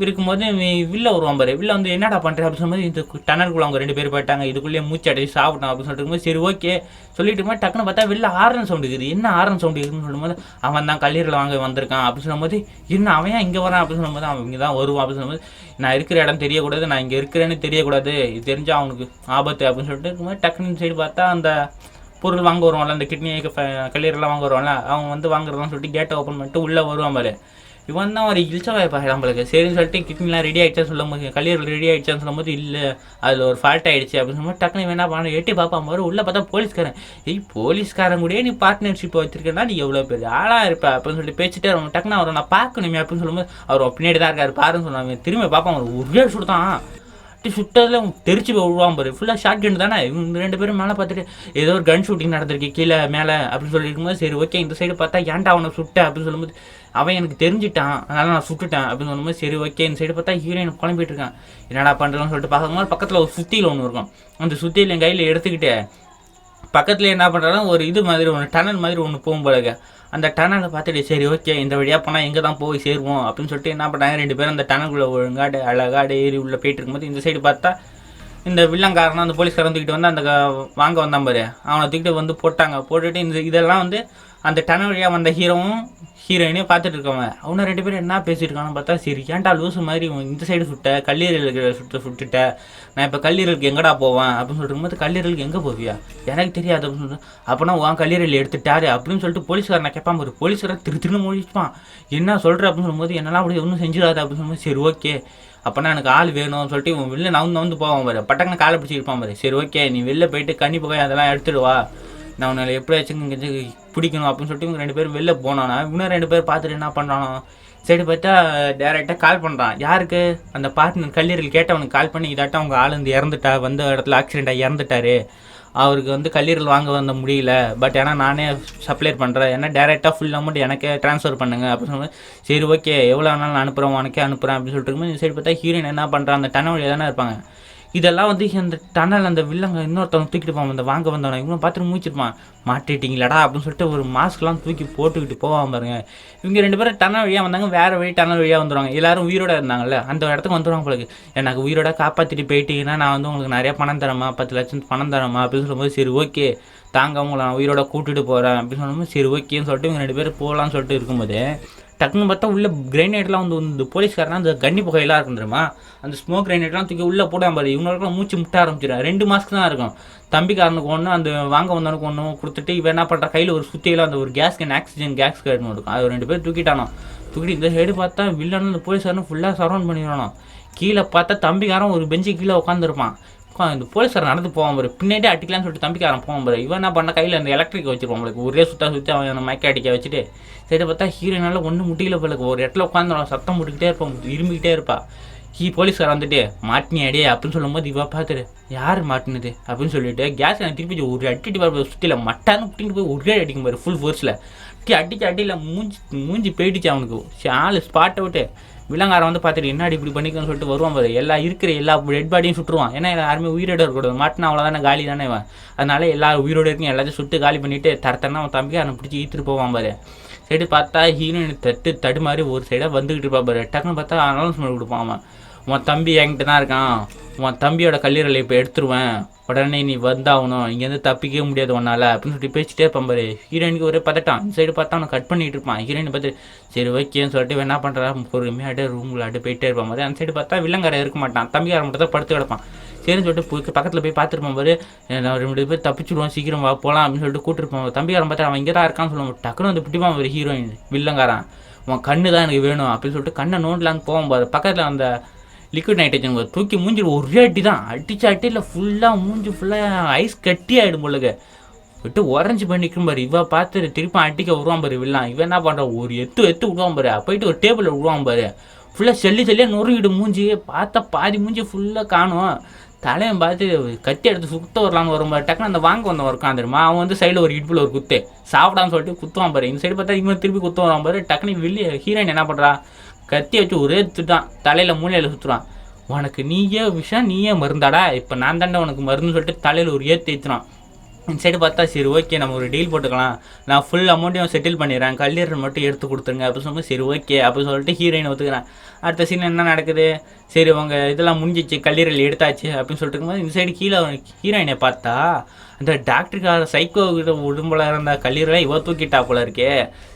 இருக்கும்போது வில்ல வருவான் பாரு. வில்ல வந்து என்னடா பண்ணுற அப்படின்னு சொல்லும்போது இந்த டனலுக்குள்ள அவங்க 2 பேர் போயிட்டாங்க, இதுக்குள்ளேயே மூச்சு அடிச்சு சாப்பிட்டோம் அப்படின்னு சொல்லிட்டு இருக்கும்போது சரி ஓகே சொல்லிட்டு போது டக்குன்னு பார்த்தா வெளில ஆரன் சவுண்டு இருக்குது. என்ன ஆரன் சவுண்டு இருக்குதுன்னு சொல்லும்போது அவன் தான் கல்லீரல் வாங்க வந்திருக்கான் அப்படின்னு சொல்லும்போது என்ன அவன் ஏன் இங்கே வரான் அப்படின்னு சொல்லும்போது அவன் இங்கே தான் வருவான் அப்படின்னு சொல்லும்போது நான் இருக்கிற இடம் தெரியக்கூடாது, நான் இங்கே இருக்கிறேன்னு தெரியக்கூடாது, இது தெரிஞ்சால் அவனுக்கு ஆபத்து அப்படின்னு சொல்லிட்டு இருக்கும்போது டக்குன்னு சைடு பார்த்தா அந்த பொருள் வாங்க வருவான்ல, அந்த கிட்னி கல்லீரெல்லாம் வாங்க வருவான்ல, அவன் வந்து வாங்குறதான்னு சொல்லிட்டு கேட்டை ஓப்பன் பண்ணிட்டு உள்ளே வருவான் பாரு. இவன் தான் ஒரு இழிச்சவாய்ப்பா நம்மளுக்கு. சரின்னு சொல்லிட்டு கிட்னிலாம் ரெடி ஆகிடுச்சான்னு சொல்லும் போது கல்லீரல் ரெடி ஆகிடுச்சான்னு சொல்லும்போது இல்லை அதில் ஒரு ஃபால்ட் ஆகிடுச்சு அப்படின்னு சொல்லும்போது டக்குனு என்ன பண்ண எட்டி பார்ப்பா மாதிரி உள்ளே பார்த்தா போலீஸ்காரன். போலீஸ்காரன் கூடயே நீ பார்ட்னர்ஷிப் வச்சிருக்கேன்னா நீ எவ்வளோ பெரிய ஆளாக இருப்ப அப்படின்னு சொல்லிட்டு பேச்சுட்டே ரொம்ப டக்குன்னு அவரை நான் பார்க்கணுமே அப்படின்னு சொல்லும்போது அவர் பின்னாடி தான் இருக்காரு பாருன்னு சொன்னாங்க. திரும்பி பார்ப்பான் அவர் ஒரே சுடுதான் சுட்டதில் தெரிச்சு போய் விழுவான் பாரு. ஃபுல்லாக ஷார்ட் கன் தானே. இவங்க 2 பேரும் மேலே பார்த்துட்டு ஏதோ ஒரு கன் ஷூட்டிங் நடந்திருக்கு கீழே மேலே அப்படின்னு சொல்லியிருக்கும்போது சரி ஓகே இந்த சைடு பார்த்தா ஏன்டா அவனை சுட்ட அப்படின்னு சொல்லும்போது அவன் எனக்கு தெரிஞ்சிட்டான் அதனால் நான் சுட்டுட்டேன் அப்படின்னு சொல்லும்போது சரி ஓகே இந்த சைடு பார்த்தா ஹீரோயின் குழம்பிட்டு இருக்கான். என்னடா பண்ணுறதுன்னு சொல்லிட்டு பார்க்கும்போது பக்கத்தில் ஒரு சுத்தியில் ஒன்று இருக்கும். அந்த சுத்தியில் என் கையில் எடுத்துக்கிட்டு பக்கத்தில் என்ன பண்ணுறாங்கன்னா ஒரு இது மாதிரி ஒன்று டனல் மாதிரி ஒன்று போகும் போலங்க. அந்த டனலை பார்த்துட்டு சரி ஓகே இந்த வழியாக போனால் எங்கே தான் போய் சேருவோம் அப்படின்னு சொல்லிட்டு என்ன பண்ணாங்க 2 பேரும் அந்த டனலுக்குள்ளே ஒழுங்காடு அழகாடு ஏறி உள்ளே போயிட்டு இருக்கும்போது இந்த சைடு பார்த்தா இந்த வில்லங்காரனா அந்த போலீஸ்காரன் தூக்கிட்டு வந்து அந்த வாங்க வந்தான் பாரு, அவனை தூக்கிட்டு வந்து போட்டுட்டு இதெல்லாம் வந்து அந்த டனல் வழியாக வந்த ஹீரோயினையும் பார்த்துட்டு இருக்கவங்க. அவனை 2 பேரும் என்ன பேசியிருக்கான்னு பார்த்தா சரி ஏன்டா லூசு மாதிரி இந்த சைடு சுட்ட கல்லீரலுக்கு சுட்டுட்ட நான் இப்போ கல்லீரலுக்கு எங்கடா போவேன் அப்படின்னு சொல்லிட்டு இருக்கும்போது கல்லீரலுக்கு எங்கே போவியா எனக்கு தெரியாது அப்படின்னு சொல்லிட்டு அப்போனா உன் கல்லீரல் எடுத்துட்டாரு அப்படின்னு சொல்லிட்டு போலீஸ்காரன் நான் கேட்பான் ஒரு போலீஸ்காரன் திருன்னு மொழிப்பான் என்ன சொல்கிற அப்படின்னு சொல்லும்போது என்னெல்லாம் அப்படி ஒன்றும் செஞ்சிடாது அப்படின்னு சொல்லும்போது சரி ஓகே அப்போனா எனக்கு ஆள் வேணும்னு சொல்லிட்டு இவன் வெளில நவுந்து போவான் பாரு. பட்டக்குன்னு காலை பிடிச்சிருப்பான் பாரு. சரி ஓகே நீ வெளில போயிட்டு கண்ணி புகை அதெல்லாம் எடுத்துடுவா நான் உன்னை எப்படியாச்சும் இங்கே பிடிக்கணும் அப்படின்னு சொல்லிட்டு இவங்க 2 பேரும் வெளில போனானா இன்னும் 2 பேர் பார்த்துட்டு என்ன பண்ணுறானோ சரி பார்த்தா டேரெக்டாக கால் பண்ணுறான். யாருக்கு அந்த பார்ட்னர் கல்லீரல் கேட்டவனுக்கு கால் பண்ணி இதாட்டம் அவங்க ஆள் வந்து இறந்துட்டா வந்த இடத்துல ஆக்சிடெண்ட்டாக இறந்துட்டாரு அவருக்கு வந்து கல்லீரல் வாங்க வந்த முடியல பட் ஏன்னா நானே சப்ளை பண்ணுறேன் ஏன்னா டேரெக்டாக ஃபுல் அமௌண்ட் எனக்கே ட்ரான்ஸ்ஃபர் பண்ணுங்க அப்படின்னு சொல்லும்போது சரி ஓகே எவ்வளோ வேணாலும் நான் அனுப்புகிறேன் உனக்கே அனுப்புகிறேன் அப்படின்னு சொல்லிட்டு இருக்கும்போது இந்த சைடு பார்த்தா ஹீரோயின் என்ன பண்ணுறான் அந்த டனல் வழியாக தானே இருப்பாங்க. இதெல்லாம் வந்து அந்த டனல் அந்த வில்லங்க இன்னொருத்தவங்க தூக்கிட்டு போவான் அந்த வாங்க வந்தவனை இவங்க பார்த்துட்டு மூச்சிருப்பான் மாட்டிட்டீங்களாடா அப்படின்னு சொல்லிட்டு ஒரு மாஸ்க்லாம் தூக்கி போட்டுக்கிட்டு போவான் பாருங்க. இவங்க 2 பேரும் டனல் வழியாக வந்தாங்க வேறு வழி டனல் வழியாக வந்துடுவாங்க. எல்லாரும் உயிரோட இருந்தாங்கல்ல அந்த இடத்துக்கு வந்துடுவாங்க போலக்கு. எனக்கு உயிரோட காப்பாற்றிட்டு போயிட்டீங்கன்னா நான் வந்து உங்களுக்கு நிறையா பணம் தரமா 10 லட்சம் பணம் தரமா அப்படின்னு சொல்லும்போது சரி ஓகே தாங்க அவங்கள நான் உயிரோட கூட்டிகிட்டு போகிறேன் அப்படின்னு சொல்லும்போது சரி ஓகேன்னு சொல்லிட்டு இவங்க 2 பேரும் போகலான்னு சொல்லிட்டு இருக்கும்போது டக்குன்னு பார்த்தா உள்ள கிரைனேட்லாம் வந்து இந்த போலீஸ்காரனா அந்த கன்னி புகையெல்லாம் இருக்கும் தெரியுமா அந்த ஸ்மோக் கிரைனேட்லாம் தூக்கி உள்ளே போடாம பாரு இவங்களுக்குலாம் மூச்சு முட்ட ஆரம்பிச்சிடும். 2 மாஸ்க் தான் இருக்கும். தம்பிக்காரனுக்கு ஒன்று அந்த வாங்க வந்தவனுக்கு ஒன்றும் கொடுத்துட்டு இவன் என்ன பண்ணுறா கையில் ஒரு சுற்றியில் அந்த ஒரு ஆக்சிஜன் கேஸ் கேட்னு இருக்கும் அது 2 பேர் தூக்கிட்டானோ தூக்கிட்டு இந்த சைடு பார்த்தா வில்லனும் இந்த போலீஸ்காரனும் ஃபுல்லாக சரௌண்ட் பண்ணிடணும். கீழே பார்த்தா தம்பிக்காரன் ஒரு பெஞ்சு கீழே உட்காந்துருப்பான். இந்த போலீஸ்காரன் நடந்து போவான் பாரு பின்னாடி அடிக்கலான்னு சொல்லிட்டு தம்பிக்காரன் போவான் பாரு. இவன் என்ன பண்ண கையில் அந்த எலக்ட்ரிக் வச்சிருப்பான் உங்களுக்கு ஒரே சுற்றி அவன் மயக்க அடிக்க வச்சுட்டு சரி பார்த்தா ஹீரோனால ஒன்றும் முட்டியில் போலக்கு ஒரு இடத்துல உட்காந்து சத்தம் போட்டுக்கிட்டே இருப்பான் இருமிக்கிட்டே இருப்பா. போலீஸ்காரன் வந்துட்டு மாட்டினி அடியே அப்படின்னு சொல்லும்போது இவ பார்த்துட்டு யார் மாட்டினது அப்படின்னு சொல்லிட்டு கேஸ் எனக்கு திருப்பி ஒரு அடிட்டு பாரு சுற்றியில் மட்டான்னு பிடிக்கிட்டு போய் ஒரே அடிக்கும் பாரு ஃபுல் ஃபோர்ஸில் அடியில் மூஞ்சி போயிடுச்சு அவனுக்கு ஆள் ஸ்பாட்டை விட்டு. விலங்காரம் வந்து பார்த்துட்டு என்னடி இப்படி பண்ணிக்கணும்னு சொல்லிட்டு வருவான் பாரு இருக்கிற எல்லா டெட் பாடியும் சுட்டுருவான். ஏன்னா யாருமே உயிரோட இருக்கக்கூடாது மாட்டினா அவ்வளோதானே காலி தானே இவன் அதனால எல்லாரும் உயிரோடு இருக்கும் எல்லாத்தையும் சுட்டு காலி பண்ணிவிட்டு தரத்தனா அவன் தம்பி அவனை பிடிச்சி ஈத்துட்டு போவான் பாரு. சைடு பார்த்தா ஹீரோயின் தடு மாதிரி ஒரு சைடாக வந்துக்கிட்டு இருப்பா பாரு. டக்குன்னு பார்த்தா அனௌன்ஸ்மெண்ட் கொடுப்பான் அவன் உன் தம்பி என்கிட்ட தான் இருக்கான் உன் தம்பியோட கல்லீரலை இப்போ எடுத்துருவேன் உடனே நீ வந்தாகணும் இங்கேருந்து தப்பிக்கவே முடியாது ஒன்றால் அப்படின்னு சொல்லிட்டு பேசிட்டே இருப்பான் பாரு. ஹீரோயினுக்கு ஒரே பதட்டான் இந்த சைடு பார்த்தா அவனை கட் பண்ணிட்டு இருப்பான். ஹீரோயின் பார்த்து சரி ஓகேன்னு சொல்லிட்டு என்ன பண்ணுறா பொறுமையாட்டு ரூமில் ஆட்டு போயிட்டே இருப்பான் பாரு. அந்த சைடு பார்த்தா வில்லங்காரம் இருக்க மாட்டான் தம்பிக்காரன் மட்டும் தான் படுத்து கிடப்பான். சரின்னு சொல்லிட்டு பக்கத்தில் போய் பார்த்துருப்பான் பாரு 2 பேர் தப்பிச்சுடுவான் சீக்கிரம் வா போகலாம் அப்படின்னு சொல்லிட்டு கூட்டிருப்பான். தம்பிக்காரன் பார்த்தா அவன் இங்கே தான் இருக்கான்னு சொல்லுவான். டக்குன்னு வந்து பிடிப்பான் ஒரு ஹீரோயின் வில்லங்காரன் உன் கண்ணு தான் எனக்கு வேணும் அப்படின்னு சொல்லிட்டு கண்ணை நோண்டலான்னு போகும்போது பக்கத்தில் அந்த லிக்விட் நைட்ரஜன் தூக்கி மூஞ்சில் ஒரே அடி தான் அடிச்சு அட்டியில் ஃபுல்லாக மூஞ்சி ஃபுல்லாக ஐஸ் கட்டி ஆகிடும் பொழுது விட்டு உறைஞ்சி பண்ணிக்கும் பாரு. இவ பார்த்து திருப்பி அடிக்க விடுவான் பாரு விடலாம். இவன் என்ன பண்ணுறான் ஒரு எத்து விடுவான் பாரு. போயிட்டு ஒரு டேபிளில் விடுவான் பாரு. ஃபுல்லாக செல்லியாக நொறுக்கிட்டு மூஞ்சி பார்த்தா பாதி மூஞ்சி ஃபுல்லாக காணும். தலையன் பார்த்து கத்தி எடுத்து சுத்த வரலான்னு வரும்பாரு. டக்குன்னு அந்த வாங்க வந்தவன் இருக்கான் தெரியுமா, அவன் வந்து சைடில் ஒரு இடுப்பில் ஒரு குத்து சாப்பிடான்னு சொல்லிட்டு குத்துவான் பாரு. இந்த சைடு பார்த்தா இவன் திருப்பி குத்து வரான் பாரு. டக்குன்னு வெளியே ஹீரோயின் என்ன பண்ணுறா, கத்தி வச்சு ஒரே சுட்டான் தலையில் மூலையில் சுற்றுறான். உனக்கு நீயே விஷயம் நீயே மருந்தாடா, இப்போ நான் தாண்டா உனக்கு மருந்துன்னு சொல்லிட்டு தலையில் ஒரு ஏற்றினான். இந்த சைடு பார்த்தா சரி ஓகே நம்ம ஒரு டீல் போட்டுக்கலாம், நான் ஃபுல் அமௌண்ட்டையும் செட்டில் பண்ணிடுறேன், கல்லீரல் மட்டும் எடுத்து கொடுத்துருங்க அப்படின்னு சொல்லும்போது சரி ஓகே அப்படின்னு சொல்லிட்டு ஹீரோயின் ஒத்துக்கிறேன். அடுத்த சீன் என்ன நடக்குது, சரி உங்கள் இதெல்லாம் முடிஞ்சிச்சு கல்லீரல் எடுத்தாச்சு அப்படின்னு சொல்லிட்டு இருக்கும்போது இந்த சைடு கீழே ஹீரோயினை பார்த்தா அந்த டாக்டருக்கார சைக்கோ கிட்ட உடம்புல இருந்த கல்லீரலை இவ தூக்கிட்டா போல இருக்கே.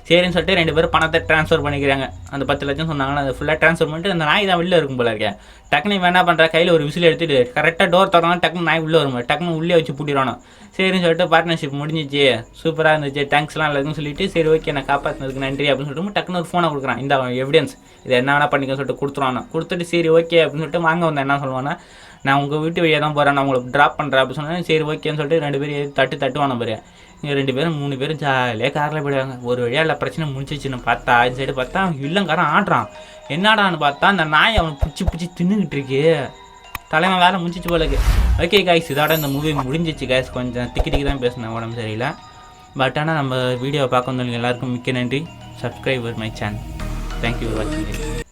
சரின்னு சொல்லிட்டு 2 பேரும் பணத்தை ட்ரான்ஸ்ஃபர் பண்ணிக்கிறாங்க. அந்த 10 லட்சம் சொன்னாங்கன்னா அதை ஃபுல்லாக ட்ரான்ஸ்ஃபர் பண்ணிட்டு அந்த நாய் தான் வெளில இருக்கும் போல இருக்கேன். டக்குனு இவன் என்ன பண்ணுறா, கையில் ஒரு விசில் எடுத்துட்டு கரெக்டாக டோர் திறந்தா டக்குனு நாய் உள்ளே வரும், டக்குனு உள்ளே வச்சு பூட்டிடணும். சரின்னு சொல்லிட்டு பார்ட்னர்ஷிப் முடிஞ்சிச்சு, சூப்பராக இருந்துச்சு, தேங்க்ஸ்லாம் இல்லைன்னு சொல்லிட்டு சரி ஓகே நான் காப்பாற்றினதுக்கு நன்றி அப்படின்னு சொல்லிட்டு டக்குனு ஒரு ஃபோனை கொடுக்குறான். இந்த எவிடன்ஸ் இதை என்ன வேணா பண்ணிக்கன்னு சொல்லிட்டு கொடுத்துருவானோ. கொடுத்துட்டு சரி ஓகே அப்படின்னு சொல்லிட்டு வாங்க வந்தேன் என்ன சொல்லுவானா, நான் உங்கள் வீட்டு வழியாக தான் போகிறேன், நான் உங்களுக்கு ட்ராப் பண்ணுறேன் அப்படின்னு சொன்னேன். சரி ஓகேன்னு சொல்லிட்டு 2 பேரும் தட்டுவான பாரு. இங்கே 2 பேரும் 3 பேரும் ஜாலியாக காரில் போயிடுவாங்க. ஒரு வழியாக இல்லை பிரச்சனை முடிச்சிச்சுன்னு பார்த்தா இந்த சைடு பார்த்தா இல்லங்காரன் ஆடுறான். என்னடான்னு பார்த்தா அந்த நாய் அவனை பிடிச்சி தின்னுக்கிட்டு இருக்கு. தலைவன் வேலை முடிச்சிச்சு போலக்கு. ஓகே காய்ஸ், இதோட இந்த மூவி முடிஞ்சிச்சு காய்ஸ். கொஞ்சம் திக்கி தான் பேசினேன், உடம்பு சரியில்லை. பட் ஆனால் நம்ம வீடியோவை பார்க்க வந்தவங்க எல்லாருக்கும் மிக்க நன்றி. Subscriber my channel. Thank you for வாட்சிங்.